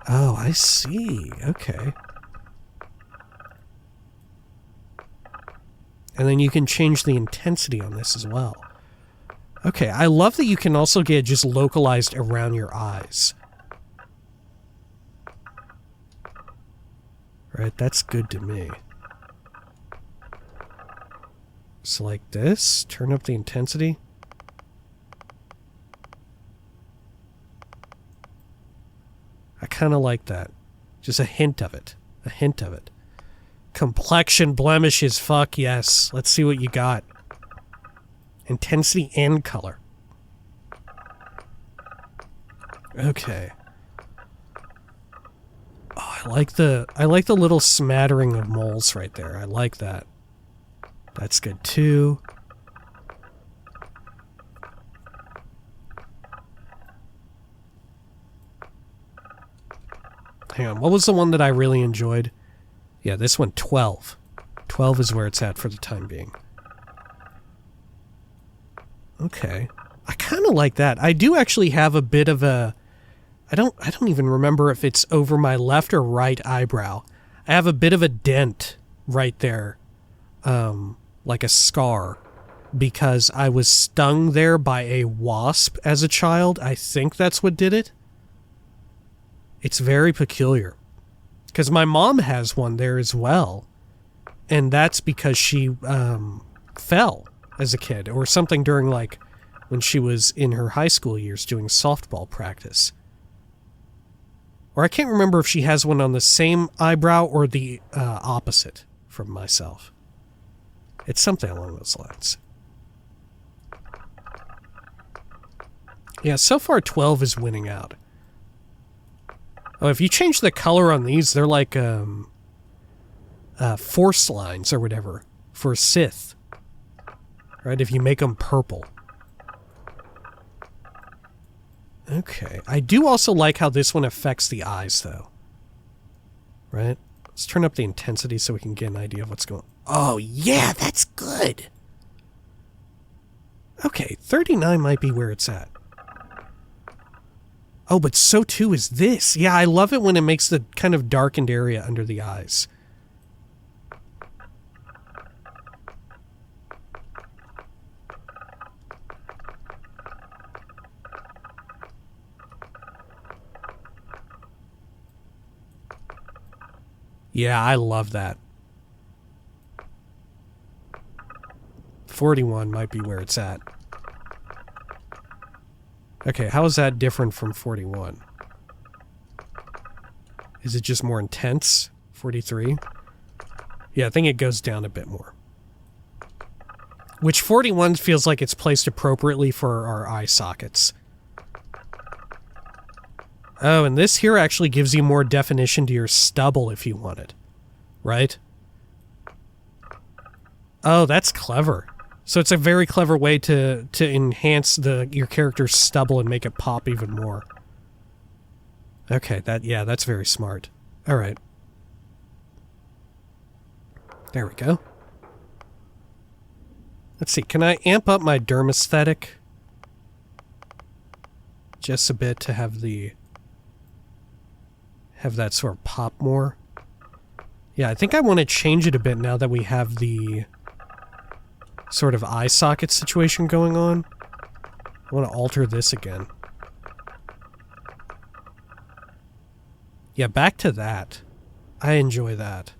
Oh, I see. Okay. And then you can change the intensity on this as well. Okay, I love that you can also get just localized around your eyes. Right, that's good to me. So like this, turn up the intensity. I kind of like that. Just a hint of it. A hint of it. Complexion blemishes, fuck yes. Let's see what you got. Intensity and color. Okay. Oh, I like the little smattering of moles right there. I like that. That's good too. Hang on, what was the one that I really enjoyed? Yeah, this one, 12. 12 is where it's at for the time being. Okay. I kind of like that. I do actually have a bit of a... I don't even remember if it's over my left or right eyebrow. I have a bit of a dent right there. Like a scar. Because I was stung there by a wasp as a child. I think that's what did it. It's very peculiar. Because my mom has one there as well. And that's because she fell as a kid. Or something during, like, when she was in her high school years doing softball practice. Or I can't remember if she has one on the same eyebrow or the opposite from myself. It's something along those lines. Yeah, so far 12 is winning out. Oh, if you change the color on these, they're like force lines or whatever for Sith. Right, if you make them purple. Okay, I do also like how this one affects the eyes, though. Right? Let's turn up the intensity so we can get an idea of what's going on. Oh, yeah, that's good! Okay, 39 might be where it's at. Oh, but so too is this. Yeah, I love it when it makes the kind of darkened area under the eyes. Yeah, I love that. 41 might be where it's at. Okay, how is that different from 41? Is it just more intense? 43? Yeah, I think it goes down a bit more. Which 41 feels like it's placed appropriately for our eye sockets. Oh, and this here actually gives you more definition to your stubble if you want it. Right? Oh, that's clever. So it's a very clever way to enhance your character's stubble and make it pop even more. Okay, that's very smart. Alright. There we go. Let's see, can I amp up my derm aesthetic? Just a bit to have that sort of pop more. Yeah, I think I want to change it a bit now that we have the sort of eye socket situation going on. I want to alter this again. Yeah, back to that. I enjoy that.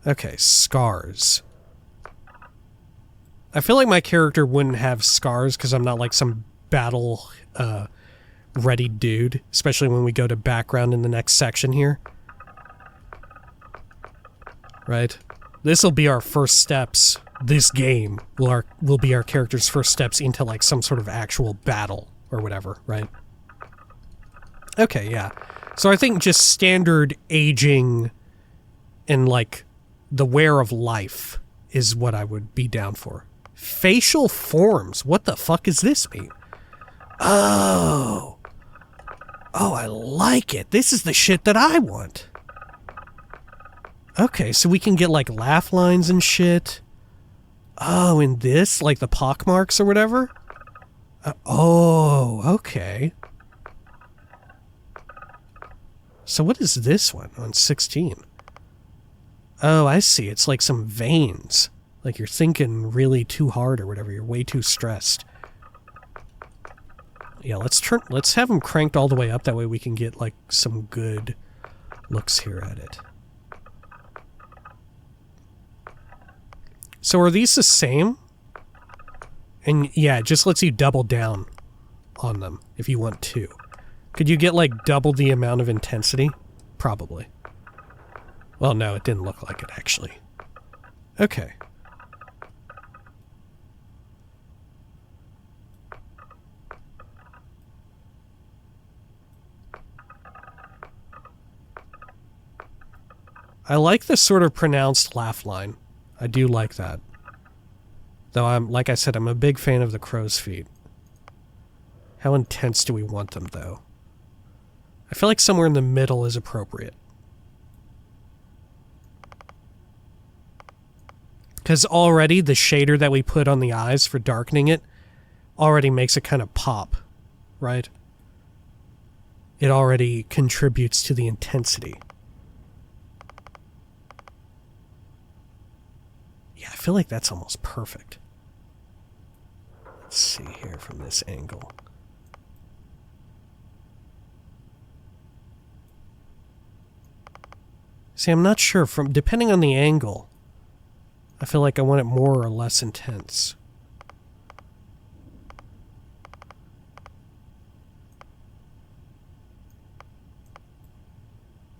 Okay, scars. I feel like my character wouldn't have scars because I'm not like some battle ready dude, especially when we go to background in the next section here. Right? This will be our first steps. This game will be our character's first steps into like some sort of actual battle or whatever, right? Okay, yeah. So I think just standard aging and like the wear of life is what I would be down for. Facial forms. What the fuck does this mean? Oh, I like it. This is the shit that I want. Okay, so we can get like laugh lines and shit. Oh, and this, like the pockmarks or whatever? Oh, okay. So what is this one on 16? Oh, I see. It's like some veins. Like you're thinking really too hard or whatever. You're way too stressed. Yeah, let's have them cranked all the way up. That way we can get like some good looks here at it. So are these the same? And yeah, it just lets you double down on them if you want to. Could you get like double the amount of intensity? Probably. Well, no, it didn't look like it actually. Okay. I like the sort of pronounced laugh line. I do like that. Though like I said, I'm a big fan of the crow's feet. How intense do we want them, though? I feel like somewhere in the middle is appropriate. Because already the shader that we put on the eyes for darkening it already makes it kind of pop, right? It already contributes to the intensity. Yeah, I feel like that's almost perfect. Let's see here from this angle. See, I'm not sure. Depending on the angle, I feel like I want it more or less intense.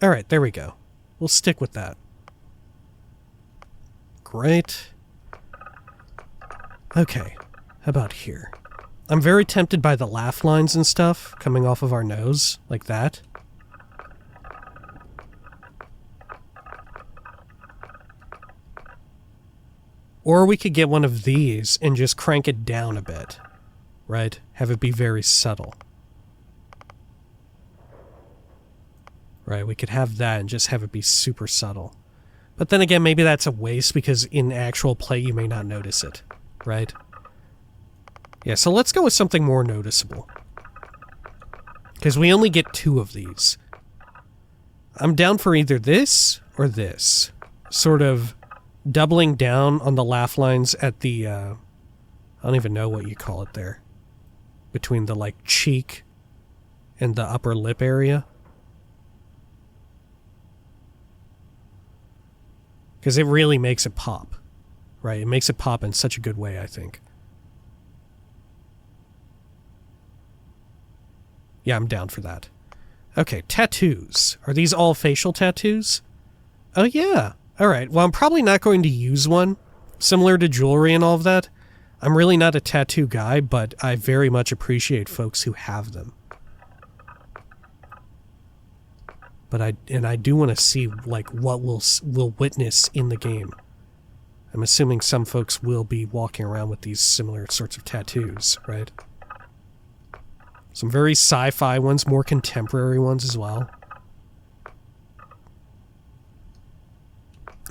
Alright, there we go. We'll stick with that. Great. Okay, how about here? I'm very tempted by the laugh lines and stuff coming off of our nose, like that. Or we could get one of these and just crank it down a bit, right? Have it be very subtle. Right, we could have that and just have it be super subtle. But then again, maybe that's a waste because in actual play you may not notice it, right? Yeah, so let's go with something more noticeable. Because we only get 2 of these. I'm down for either this or this. Sort of doubling down on the laugh lines at the, I don't even know what you call it there. Between the, like, cheek and the upper lip area. Because it really makes it pop, right? It makes it pop in such a good way, I think. Yeah, I'm down for that. Okay, tattoos. Are these all facial tattoos? Oh, yeah. All right. Well, I'm probably not going to use one. Similar to jewelry and all of that. I'm really not a tattoo guy, but I very much appreciate folks who have them. But I do want to see like what we'll witness in the game. I'm assuming some folks will be walking around with these similar sorts of tattoos, right? Some very sci-fi ones, more contemporary ones as well.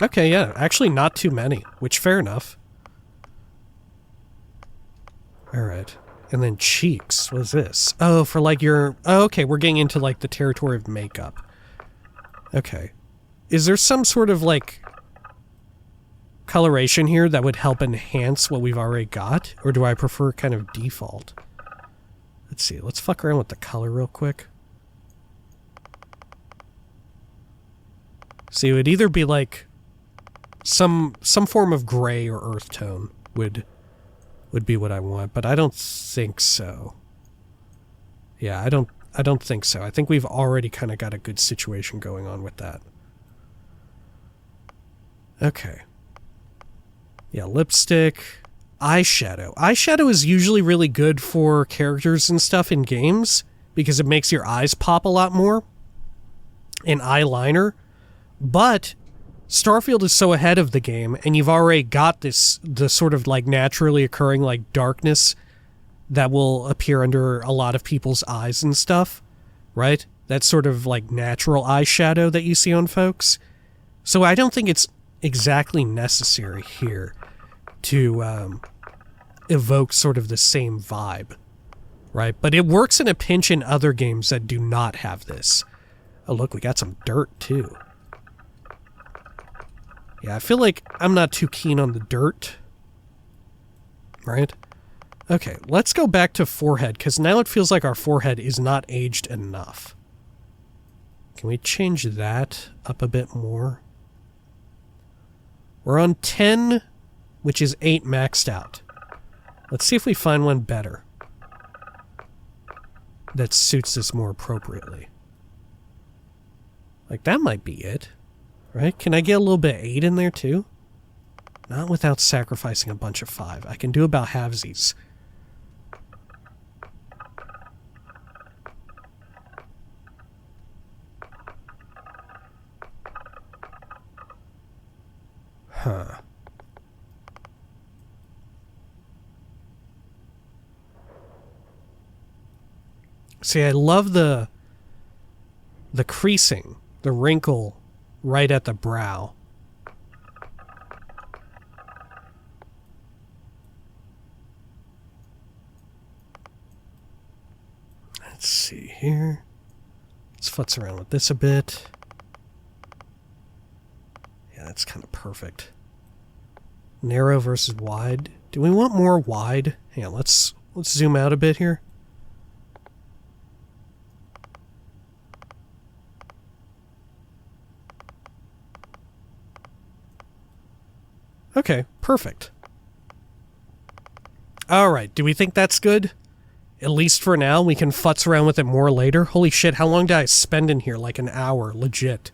Okay, yeah, actually not too many, which fair enough. Alright. And then cheeks, what is this? Oh, for like your... Oh, okay, we're getting into like the territory of makeup. Okay. Is there some sort of, like, coloration here that would help enhance what we've already got? Or do I prefer kind of default? Let's see. Let's fuck around with the color real quick. See, it would either be, like, some form of gray or earth tone would be what I want, but I don't think so. Yeah, I don't think so. I think we've already kind of got a good situation going on with that. Okay. Yeah, lipstick, eyeshadow. Eyeshadow is usually really good for characters and stuff in games because it makes your eyes pop a lot more. And eyeliner. But Starfield is so ahead of the game and you've already got the sort of like naturally occurring like darkness that will appear under a lot of people's eyes and stuff, right? That sort of like natural eyeshadow that you see on folks. So I don't think it's exactly necessary here to evoke sort of the same vibe, right? But it works in a pinch in other games that do not have this. Oh, look, we got some dirt too. Yeah, I feel like I'm not too keen on the dirt. Right? Okay, let's go back to forehead, because now it feels like our forehead is not aged enough. Can we change that up a bit more? We're on 10, which is 8 maxed out. Let's see if we find one better that suits this more appropriately. Like, that might be it, right? Can I get a little bit of 8 in there, too? Not without sacrificing a bunch of 5. I can do about halvesies. Huh. See, I love the creasing, the wrinkle right at the brow. Let's see here. Let's futz around with this a bit. Yeah, that's kind of perfect. Narrow versus wide. Do we want more wide? Hang on, let's zoom out a bit here. Okay, perfect. Alright, do we think that's good? At least for now, we can futz around with it more later. Holy shit, how long did I spend in here? Like an hour, legit.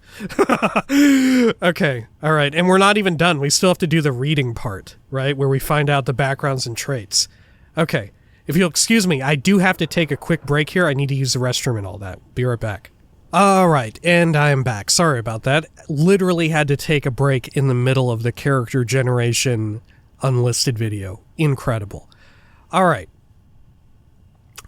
Okay, alright, and we're not even done. We still have to do the reading part, right? Where we find out the backgrounds and traits. Okay, if you'll excuse me, I do have to take a quick break here. I need to use the restroom and all that. Be right back. Alright, and I am back. Sorry about that. Literally had to take a break in the middle of the character generation unlisted video. Incredible. Alright.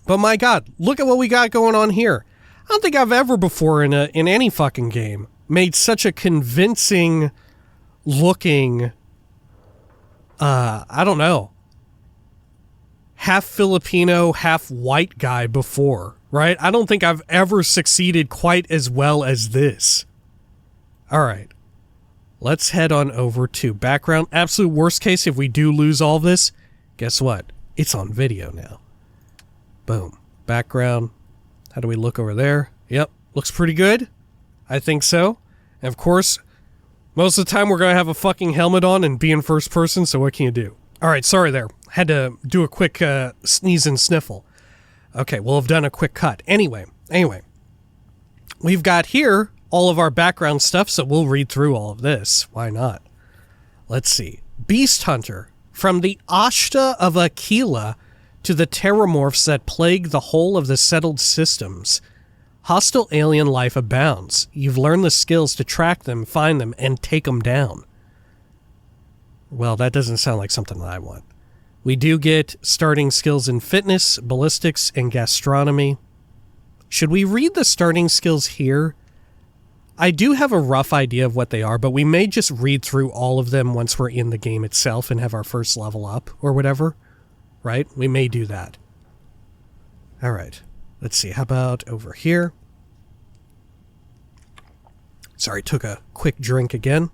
But my god, look at what we got going on here. I don't think I've ever before in any fucking game made such a convincing looking, I don't know, half Filipino, half white guy before, right? I don't think I've ever succeeded quite as well as this. Alright, let's head on over to background. Absolute worst case, if we do lose all this, guess what? It's on video now. Boom. Background. How do we look over there? Yep. Looks pretty good. I think so. And of course, most of the time we're going to have a fucking helmet on and be in first person, so what can you do? Alright, sorry there. Had to do a quick sneeze and sniffle. Okay, we'll have done a quick cut. Anyway. We've got here all of our background stuff, so we'll read through all of this. Why not? Let's see. Beast Hunter. From the Ashta of Aquila to the terramorphs that plague the whole of the settled systems. Hostile alien life abounds. You've learned the skills to track them, find them, and take them down. Well, that doesn't sound like something that I want. We do get starting skills in fitness, ballistics, and gastronomy. Should we read the starting skills here? I do have a rough idea of what they are, but we may just read through all of them once we're in the game itself and have our first level up, or whatever. Right? We may do that. Alright. Let's see. How about over here? Sorry, took a quick drink again.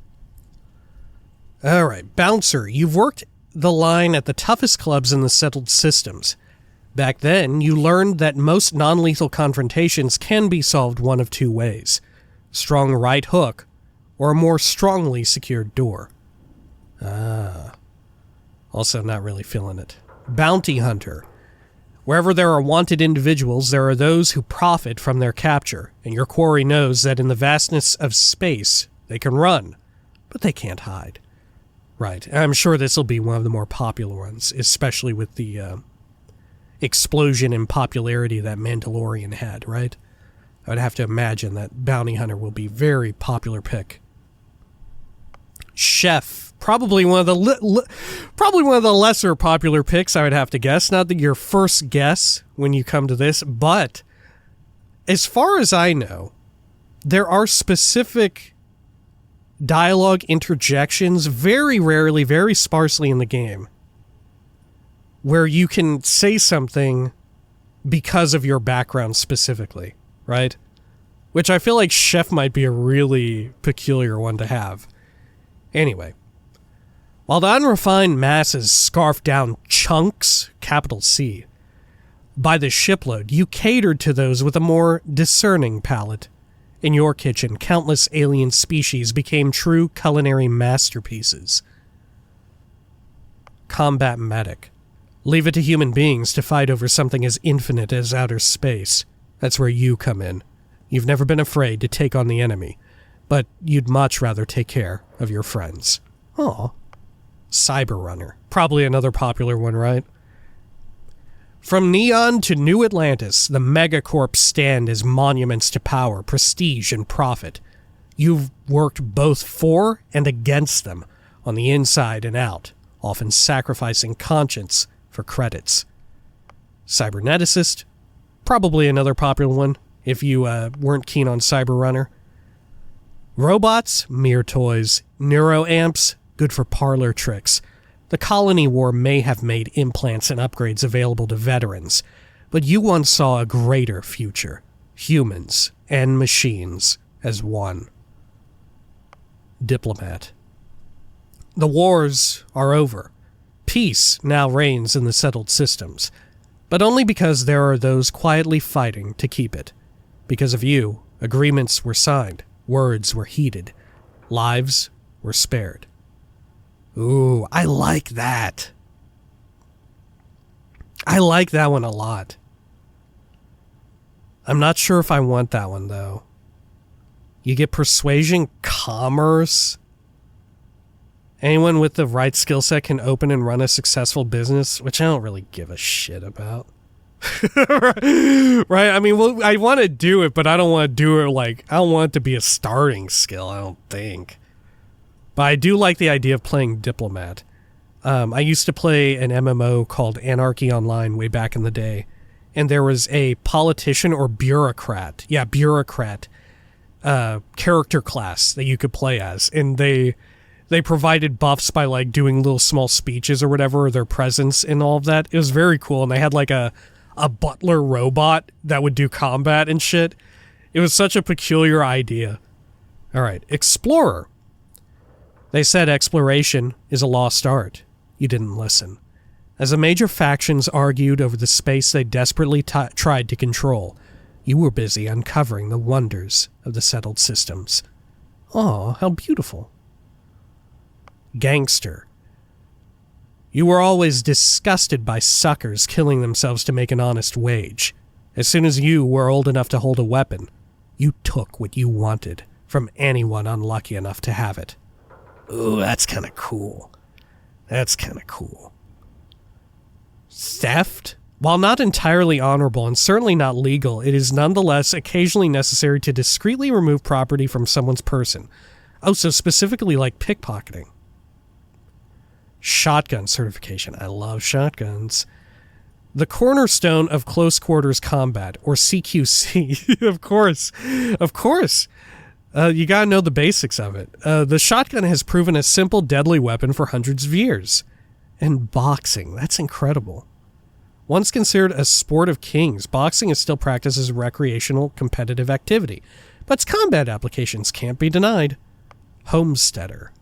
Alright. Bouncer. You've worked the line at the toughest clubs in the settled systems. Back then, you learned that most non-lethal confrontations can be solved one of two ways. Strong right hook, or a more strongly secured door. Also not really feeling it. Bounty Hunter. Wherever there are wanted individuals, there are those who profit from their capture, and your quarry knows that in the vastness of space, they can run, but they can't hide. Right, I'm sure this will be one of the more popular ones, especially with the explosion in popularity that Mandalorian had, right? I would have to imagine that Bounty Hunter will be a very popular pick. Chef. Probably one of the lesser popular picks, I would have to guess. Not that your first guess when you come to this, but as far as I know, there are specific dialogue interjections, very rarely, very sparsely in the game, where you can say something because of your background specifically, right? Which I feel like Chef might be a really peculiar one to have. Anyway, while the unrefined masses scarfed down chunks, capital C, by the shipload, you catered to those with a more discerning palate. In your kitchen, countless alien species became true culinary masterpieces. Combat medic. Leave it to human beings to fight over something as infinite as outer space. That's where you come in. You've never been afraid to take on the enemy, but you'd much rather take care of your friends. Aw. Cyber Runner. Probably another popular one, right? From Neon to New Atlantis, the megacorps stand as monuments to power, prestige, and profit. You've worked both for and against them, on the inside and out, often sacrificing conscience for credits. Cyberneticist, probably another popular one, if you weren't keen on Cyber Runner. Robots, mere toys. Neuroamps, good for parlor tricks. The colony war may have made implants and upgrades available to veterans, but you once saw a greater future. Humans and machines as one. Diplomat. The wars are over. Peace now reigns in the settled systems, but only because there are those quietly fighting to keep it. Because of you, agreements were signed, words were heeded, lives were spared. Ooh, I like that. I like that one a lot. I'm not sure if I want that one, though. You get persuasion, commerce. Anyone with the right skill set can open and run a successful business, which I don't really give a shit about. Right? I mean, well, I want to do it, but I don't want to do it like, I don't want it to be a starting skill, I don't think. But I do like the idea of playing diplomat. I used to play an MMO called Anarchy Online way back in the day, and there was a politician or bureaucrat, character class that you could play as, and they provided buffs by like doing little small speeches or whatever, or their presence and all of that. It was very cool, and they had like a butler robot that would do combat and shit. It was such a peculiar idea. All right, explorer. They said exploration is a lost art. You didn't listen. As the major factions argued over the space they desperately tried to control, you were busy uncovering the wonders of the settled systems. Aw, how beautiful. Gangster. You were always disgusted by suckers killing themselves to make an honest wage. As soon as you were old enough to hold a weapon, you took what you wanted from anyone unlucky enough to have it. Ooh, that's kind of cool. That's kind of cool. Theft? While not entirely honorable and certainly not legal, it is nonetheless occasionally necessary to discreetly remove property from someone's person. Oh, so specifically like pickpocketing. Shotgun certification. I love shotguns. The cornerstone of close quarters combat, or CQC. Of course. Of course. You gotta know the basics of it. The shotgun has proven a simple, deadly weapon for hundreds of years. And boxing. That's incredible. Once considered a sport of kings, boxing is still practiced as a recreational, competitive activity. But its combat applications can't be denied. Homesteader.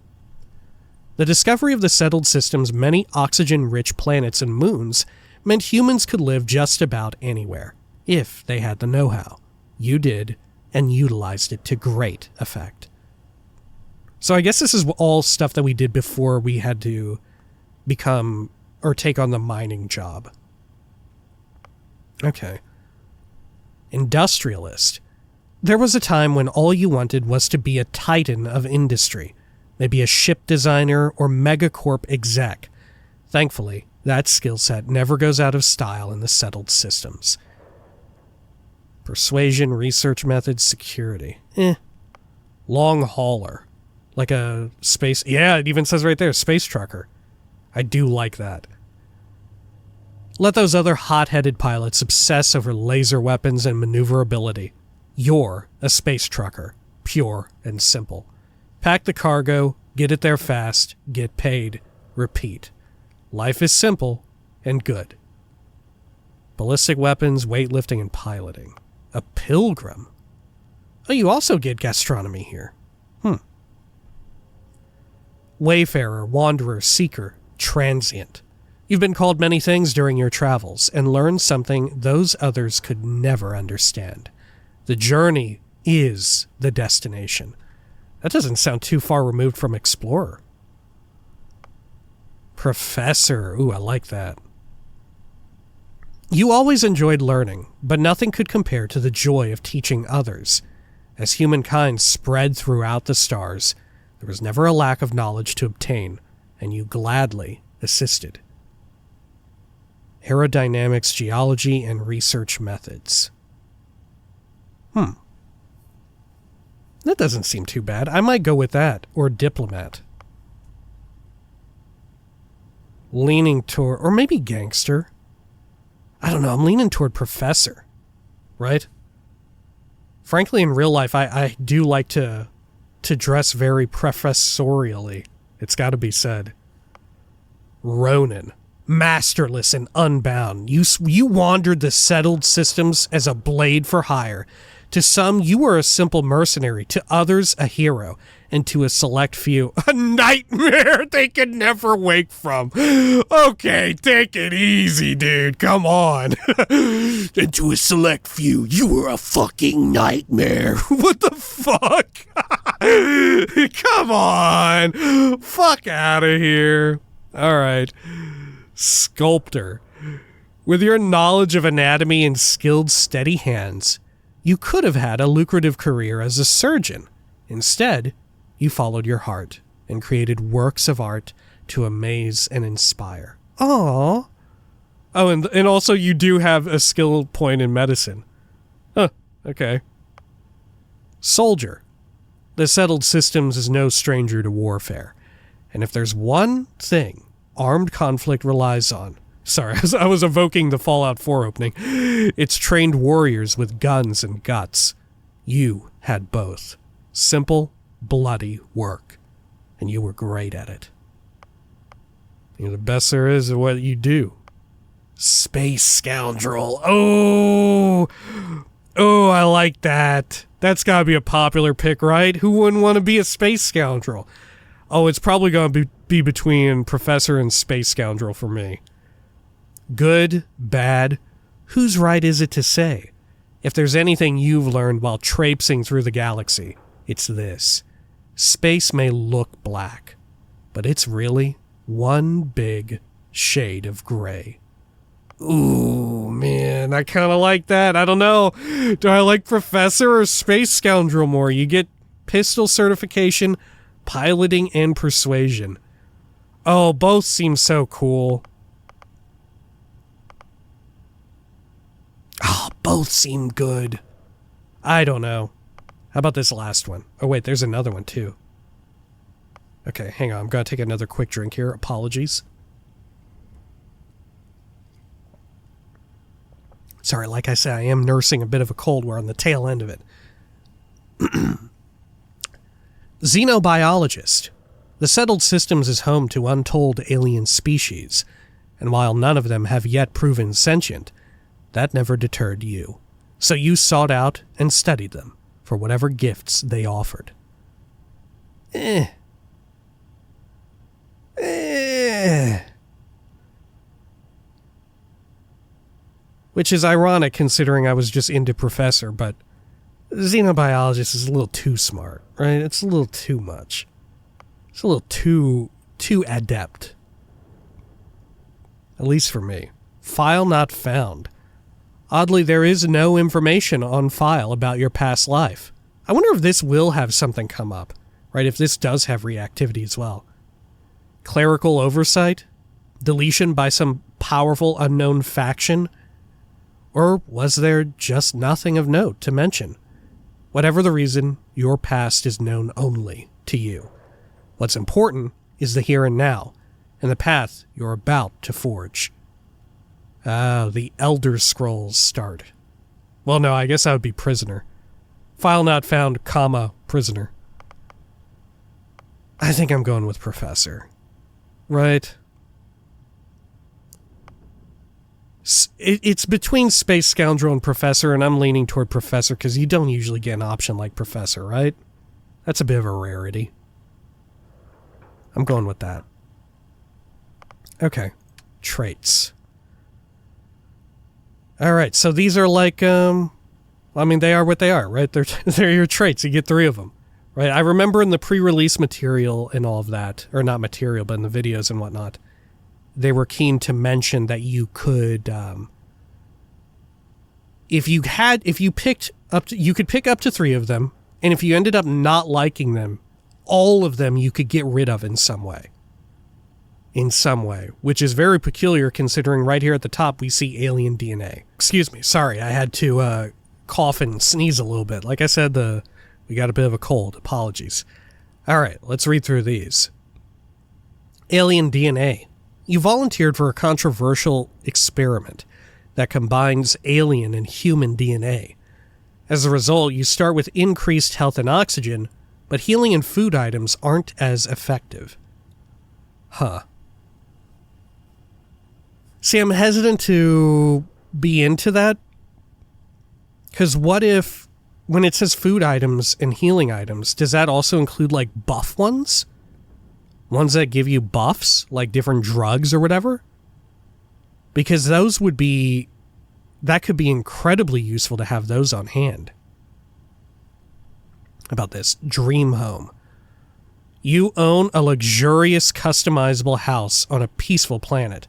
The discovery of the settled system's many oxygen-rich planets and moons meant humans could live just about anywhere, if they had the know-how. You did, and utilized it to great effect. So I guess this is all stuff that we did before we had to become, or take on the mining job. Okay. Industrialist. There was a time when all you wanted was to be a titan of industry, maybe a ship designer or megacorp exec. Thankfully, that skill set never goes out of style in the settled systems. Persuasion, research methods, security. Long hauler. Like a space... Yeah, it even says right there, space trucker. I do like that. Let those other hot-headed pilots obsess over laser weapons and maneuverability. You're a space trucker. Pure and simple. Pack the cargo, get it there fast, get paid, repeat. Life is simple and good. Ballistic weapons, weightlifting, and piloting. A pilgrim. Oh, you also get gastronomy here. Wayfarer, wanderer, seeker, transient. You've been called many things during your travels and learned something those others could never understand. The journey is the destination. That doesn't sound too far removed from explorer. Professor. Ooh, I like that. You always enjoyed learning, but nothing could compare to the joy of teaching others. As humankind spread throughout the stars, there was never a lack of knowledge to obtain, and you gladly assisted. Aerodynamics, geology, and research methods. That doesn't seem too bad. I might go with that, or diplomat. Leaning toward, or maybe gangster. I don't know, I'm leaning toward professor, right? Frankly, in real life, I do like to dress very professorially. It's got to be said. Ronin, masterless and unbound. You wandered the settled systems as a blade for hire. To some, you were a simple mercenary. To others, a hero. And to a select few, a nightmare they could never wake from. Okay, take it easy, dude. Come on. And to a select few, you were a fucking nightmare. What the fuck? Come on. Fuck out of here. All right. Sculptor. With your knowledge of anatomy and skilled, steady hands, you could have had a lucrative career as a surgeon. Instead, you followed your heart and created works of art to amaze and inspire. Aww. Oh, and also you do have a skill point in medicine. Huh, okay. Soldier. The settled systems is no stranger to warfare. And if there's one thing armed conflict relies on, sorry, I was evoking the Fallout 4 opening, it's trained warriors with guns and guts. You had both. Simple, bloody work. And you were great at it. You're the best there is at what you do. Space scoundrel. Oh, I like that. That's gotta be a popular pick, right? Who wouldn't want to be a space scoundrel? Oh, it's probably gonna be between Professor and Space Scoundrel for me. Good, bad, whose right is it to say? If there's anything you've learned while traipsing through the galaxy, it's this. Space may look black, but it's really one big shade of gray. Ooh, man, I kind of like that. I don't know. Do I like Professor or Space Scoundrel more? You get pistol certification, piloting, and persuasion. Oh, both seem so cool. Oh, both seem good. I don't know. How about this last one? Oh, wait, there's another one, too. Okay, hang on. I'm going to take another quick drink here. Apologies. Sorry, like I said, I am nursing a bit of a cold. We're on the tail end of it. Xenobiologist. The settled systems is home to untold alien species, and while none of them have yet proven sentient, that never deterred you. So you sought out and studied them for whatever gifts they offered. Which is ironic considering I was just into Professor, but Xenobiologist is a little too smart, right? It's a little too much. It's a little too adept. At least for me. File not found. Oddly, there is no information on file about your past life. I wonder if this will have something come up, right? If this does have reactivity as well. Clerical oversight? Deletion by some powerful unknown faction? Or was there just nothing of note to mention? Whatever the reason, your past is known only to you. What's important is the here and now, and the path you're about to forge. The Elder Scrolls start. Well, no, I guess that would be prisoner. File not found, comma, prisoner. I think I'm going with Professor. Right? It's between Space Scoundrel and Professor, and I'm leaning toward Professor because you don't usually get an option like Professor, right? That's a bit of a rarity. I'm going with that. Okay. Traits. All right, so these are like, they are what they are, right? They're your traits. You get 3 of them, right? I remember in the pre-release material and all of that, or not material, but in the videos and whatnot, they were keen to mention that you could, you could pick up to 3 of them, and if you ended up not liking them, all of them you could get rid of in some way. Which is very peculiar considering right here at the top we see alien DNA. Excuse me, sorry, I had to cough and sneeze a little bit. Like I said, we got a bit of a cold. Apologies. All right, let's read through these. Alien DNA. You volunteered for a controversial experiment that combines alien and human DNA. As a result, you start with increased health and oxygen, but healing and food items aren't as effective. Huh. See, I'm hesitant to be into that. Because what if, when it says food items and healing items, does that also include, like, buff ones? Ones that give you buffs, like different drugs or whatever? Because that could be incredibly useful to have those on hand. How about this? Dream home. You own a luxurious, customizable house on a peaceful planet.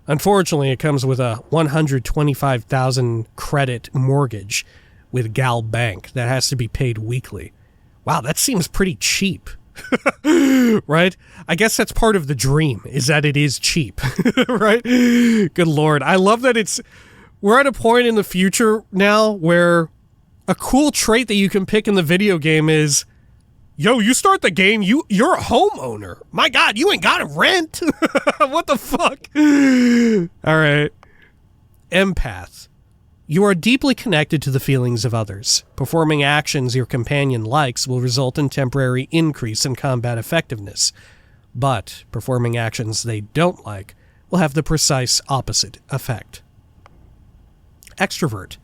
Unfortunately, it comes with a 125,000 credit mortgage with Gal Bank that has to be paid weekly. Wow, that seems pretty cheap. Right? I guess that's part of the dream, is that it is cheap. Right? Good Lord. I love that we're at a point in the future now where a cool trait that you can pick in the video game is, yo, you start the game, you're a homeowner. My God, you ain't got to rent. What the fuck? All right. Empath. You are deeply connected to the feelings of others. Performing actions your companion likes will result in temporary increase in combat effectiveness. But performing actions they don't like will have the precise opposite effect. Extrovert.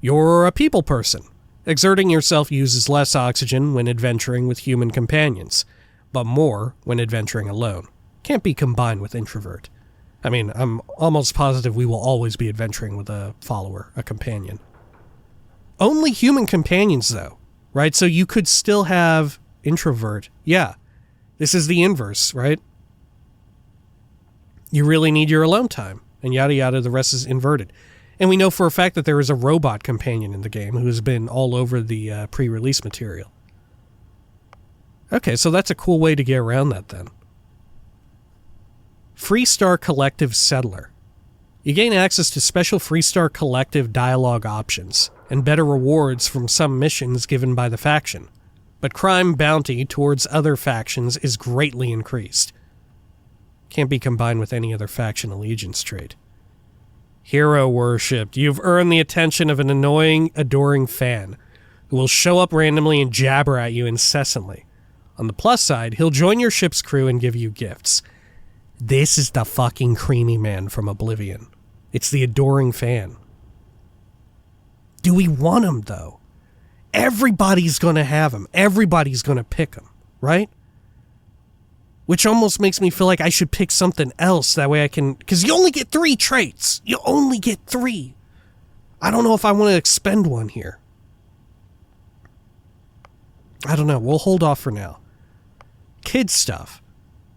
You're a people person. Exerting yourself uses less oxygen when adventuring with human companions, but more when adventuring alone. Can't be combined with introvert. I mean, I'm almost positive we will always be adventuring with a follower, a companion. Only human companions, though, right? So you could still have introvert. Yeah, this is the inverse, right? You really need your alone time, and yada yada, the rest is inverted. And we know for a fact that there is a robot companion in the game who has been all over the pre-release material. Okay, so that's a cool way to get around that then. Freestar Collective Settler. You gain access to special Freestar Collective dialogue options and better rewards from some missions given by the faction. But crime bounty towards other factions is greatly increased. Can't be combined with any other faction allegiance trait. Hero worshipped. You've earned the attention of an annoying, adoring fan who will show up randomly and jabber at you incessantly. On the plus side, he'll join your ship's crew and give you gifts. This is the fucking creamy man from Oblivion. It's the adoring fan. Do we want him, though? Everybody's going to have him. Everybody's going to pick him, right? Which almost makes me feel like I should pick something else. That way I can... Because you only get 3 traits. You only get 3. I don't know if I want to expend one here. I don't know. We'll hold off for now. Kid stuff.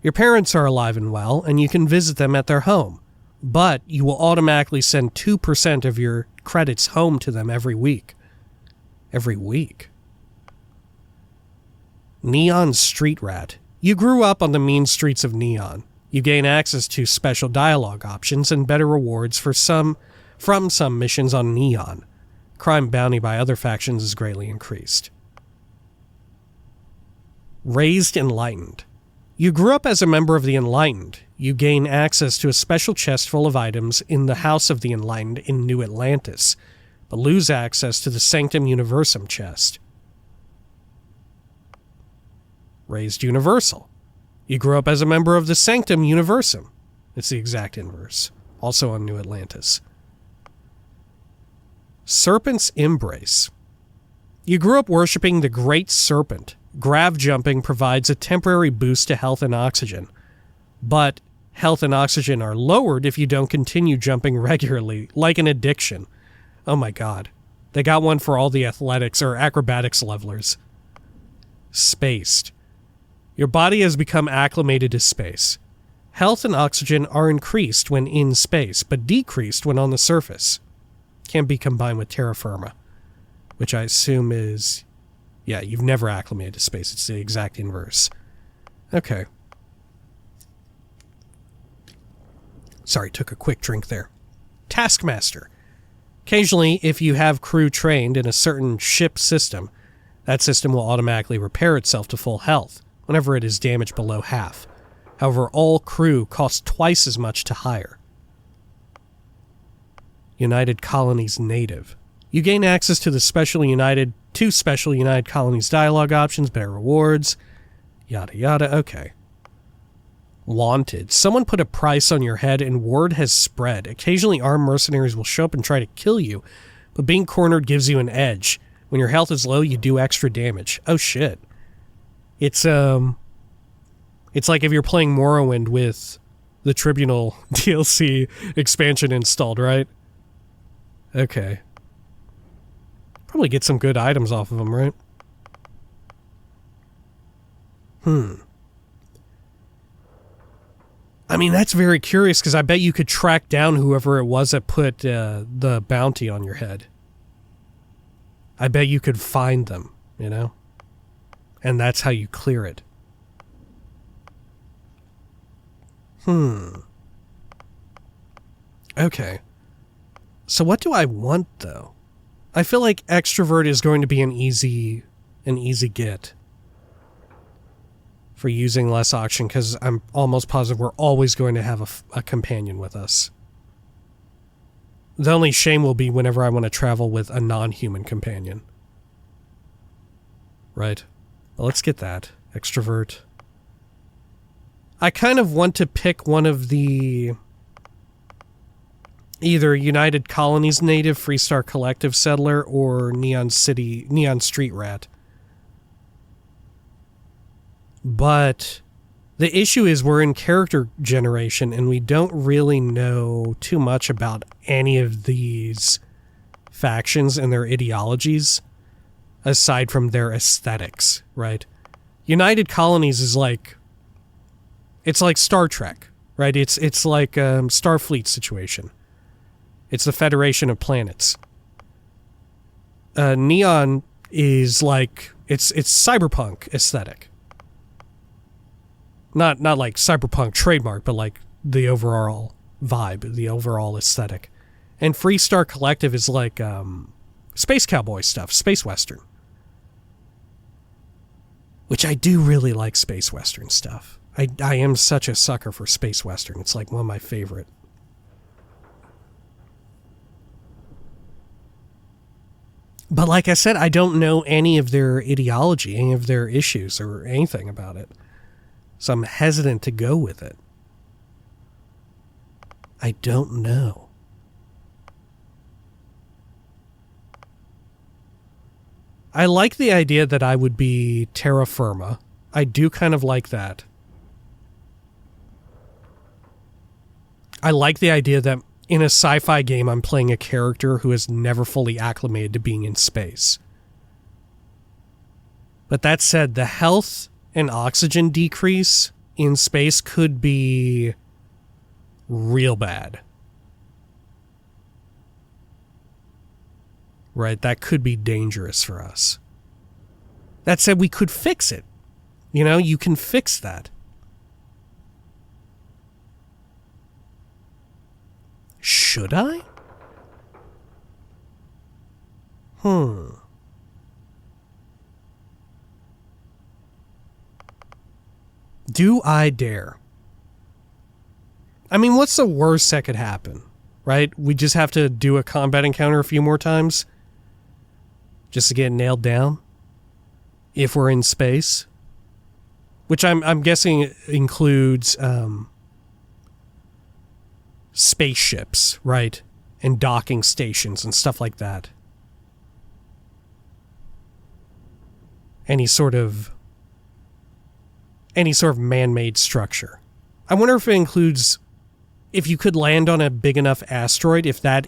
Your parents are alive and well, and you can visit them at their home. But you will automatically send 2% of your credits home to them every week. Every week. Neon Street Rat. You grew up on the mean streets of Neon. You gain access to special dialogue options and better rewards from some missions on Neon. Crime bounty by other factions is greatly increased. Raised Enlightened. You grew up as a member of the Enlightened. You gain access to a special chest full of items in the House of the Enlightened in New Atlantis, but lose access to the Sanctum Universum chest. Raised Universal. You grew up as a member of the Sanctum Universum. It's the exact inverse. Also on New Atlantis. Serpent's Embrace. You grew up worshipping the Great Serpent, Grav jumping provides a temporary boost to health and oxygen, but health and oxygen are lowered if you don't continue jumping regularly, like an addiction. Oh my god. They got one for all the athletics or acrobatics levelers. Spaced. Your body has become acclimated to space. Health and oxygen are increased when in space, but decreased when on the surface. Can be combined with terra firma, which I assume is... yeah, you've never acclimated to space. It's the exact inverse. Okay. Sorry, took a quick drink there. Taskmaster. Occasionally, if you have crew trained in a certain ship system, that system will automatically repair itself to full health whenever it is damaged below half. However, all crew cost twice as much to hire. United Colonies Native. You gain access to the Special United Colonies dialogue options, better rewards, yada yada. Okay. Wanted. Someone put a price on your head and word has spread. Occasionally armed mercenaries will show up and try to kill you, but being cornered gives you an edge. When your health is low, you do extra damage. Oh shit. It's like if you're playing Morrowind with the Tribunal DLC expansion installed, right? Okay. Probably get some good items off of them, right? I mean, that's very curious, because I bet you could track down whoever it was that put the bounty on your head. I bet you could find them, you know? And that's how you clear it. Okay. So what do I want, though? I feel like extrovert is going to be an easy get for using less oxygen, because I'm almost positive we're always going to have a companion with us. The only shame will be whenever I want to travel with a non-human companion. Right. Well, let's get that. Extrovert. I kind of want to pick one of the... either United Colonies Native, Freestar Collective Settler, or Neon Street Rat. But the issue is we're in character generation and we don't really know too much about any of these factions and their ideologies aside from their aesthetics, right? United Colonies is like... it's like Star Trek, right? It's like a Starfleet situation. It's the Federation of Planets. Neon is like... it's cyberpunk aesthetic. Not like cyberpunk trademark, but like the overall vibe, the overall aesthetic. And Freestar Collective is like space cowboy stuff, space western. Which I do really like space western stuff. I am such a sucker for space western. It's like one of my favorite. But like I said, I don't know any of their ideology, any of their issues, or anything about it. So I'm hesitant to go with it. I don't know. I like the idea that I would be terra firma. I do kind of like that. I like the idea that in a sci-fi game I'm playing a character who has never fully acclimated to being in space. But that said, the health and oxygen decrease in space could be real bad. Right? That could be dangerous for us. That said, we could fix it. You know, you can fix that. Should I? Do I dare? I mean, what's the worst that could happen? Right? We just have to do a combat encounter a few more times? Just to get nailed down? If we're in space? Which I'm guessing includes spaceships, right? And docking stations and stuff like that. Any sort of any sort of man-made structure. I wonder if it includes, if you could land on a big enough asteroid, if that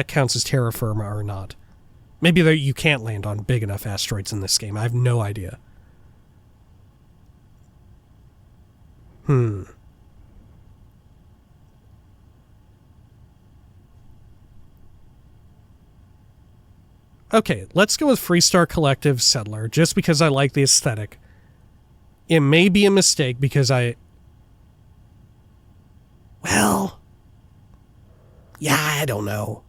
counts as terra firma or not. Maybe you can't land on big enough asteroids in this game. I have no idea. Okay, let's go with Freestar Collective Settler, just because I like the aesthetic. It may be a mistake because well, yeah, I don't know.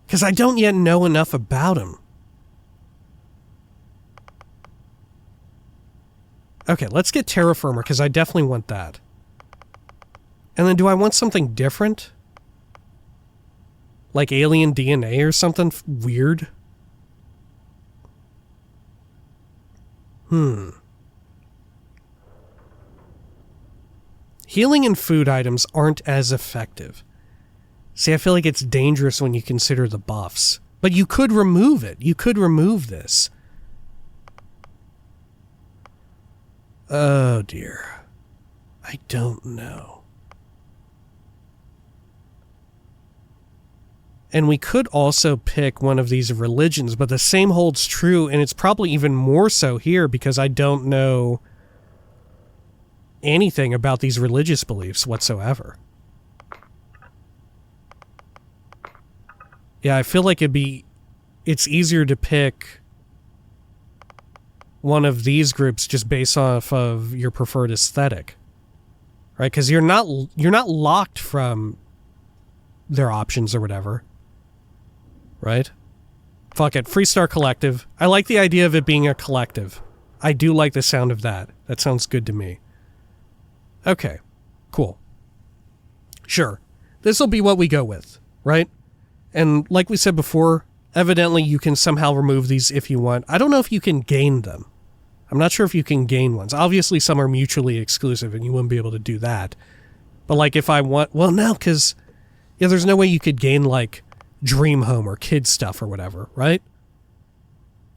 Because I don't yet know enough about him. Okay, let's get Terra Firma, because I definitely want that. And then do I want something different? Like alien DNA or something weird? Healing and food items aren't as effective. See, I feel like it's dangerous when you consider the buffs. But you could remove it. You could remove this. Oh, dear. I don't know. And we could also pick one of these religions, but the same holds true, and it's probably even more so here because I don't know anything about these religious beliefs whatsoever. Yeah, I feel like it's easier to pick one of these groups just based off of your preferred aesthetic, right? Because you're not locked from their options or whatever, right? Fuck it, Freestar Collective. I like the idea of it being a collective. I do like the sound of that. That sounds good to me. Okay, cool. Sure, this will be what we go with, right? And like we said before, evidently you can somehow remove these if you want. I don't know if you can gain them. I'm not sure if you can gain ones. Obviously some are mutually exclusive and you wouldn't be able to do that. But like if I want, well no, because yeah, there's no way you could gain like Dream Home or kid stuff or whatever, right?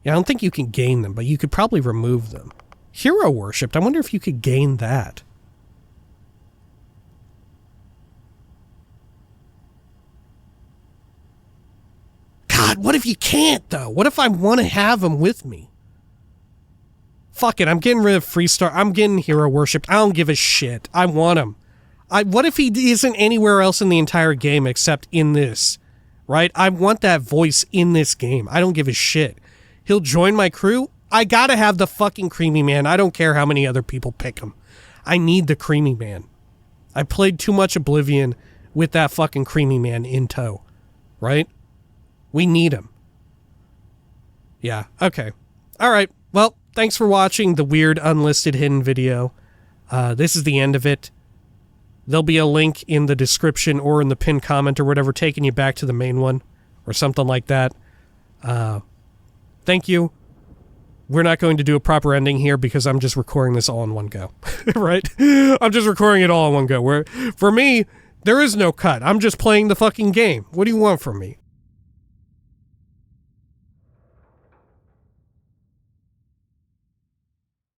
Yeah, I don't think you can gain them, but you could probably remove them. Hero Worshipped, I wonder if you could gain that. God, what if you can't, though? What if I want to have him with me? Fuck it, I'm getting rid of Freestar. I'm getting Hero Worshipped. I don't give a shit. I want him. What if he isn't anywhere else in the entire game except in this? Right? I want that voice in this game. I don't give a shit. He'll join my crew. I gotta have the fucking Creamy Man. I don't care how many other people pick him. I need the Creamy Man. I played too much Oblivion with that fucking Creamy Man in tow. Right? We need him. Yeah, okay. Alright, well, thanks for watching the weird unlisted hidden video. This is the end of it. There'll be a link in the description or in the pinned comment or whatever taking you back to the main one or something like that. Thank you. We're not going to do a proper ending here because I'm just recording this all in one go. Right? I'm just recording it all in one go. For me, there is no cut. I'm just playing the fucking game. What do you want from me?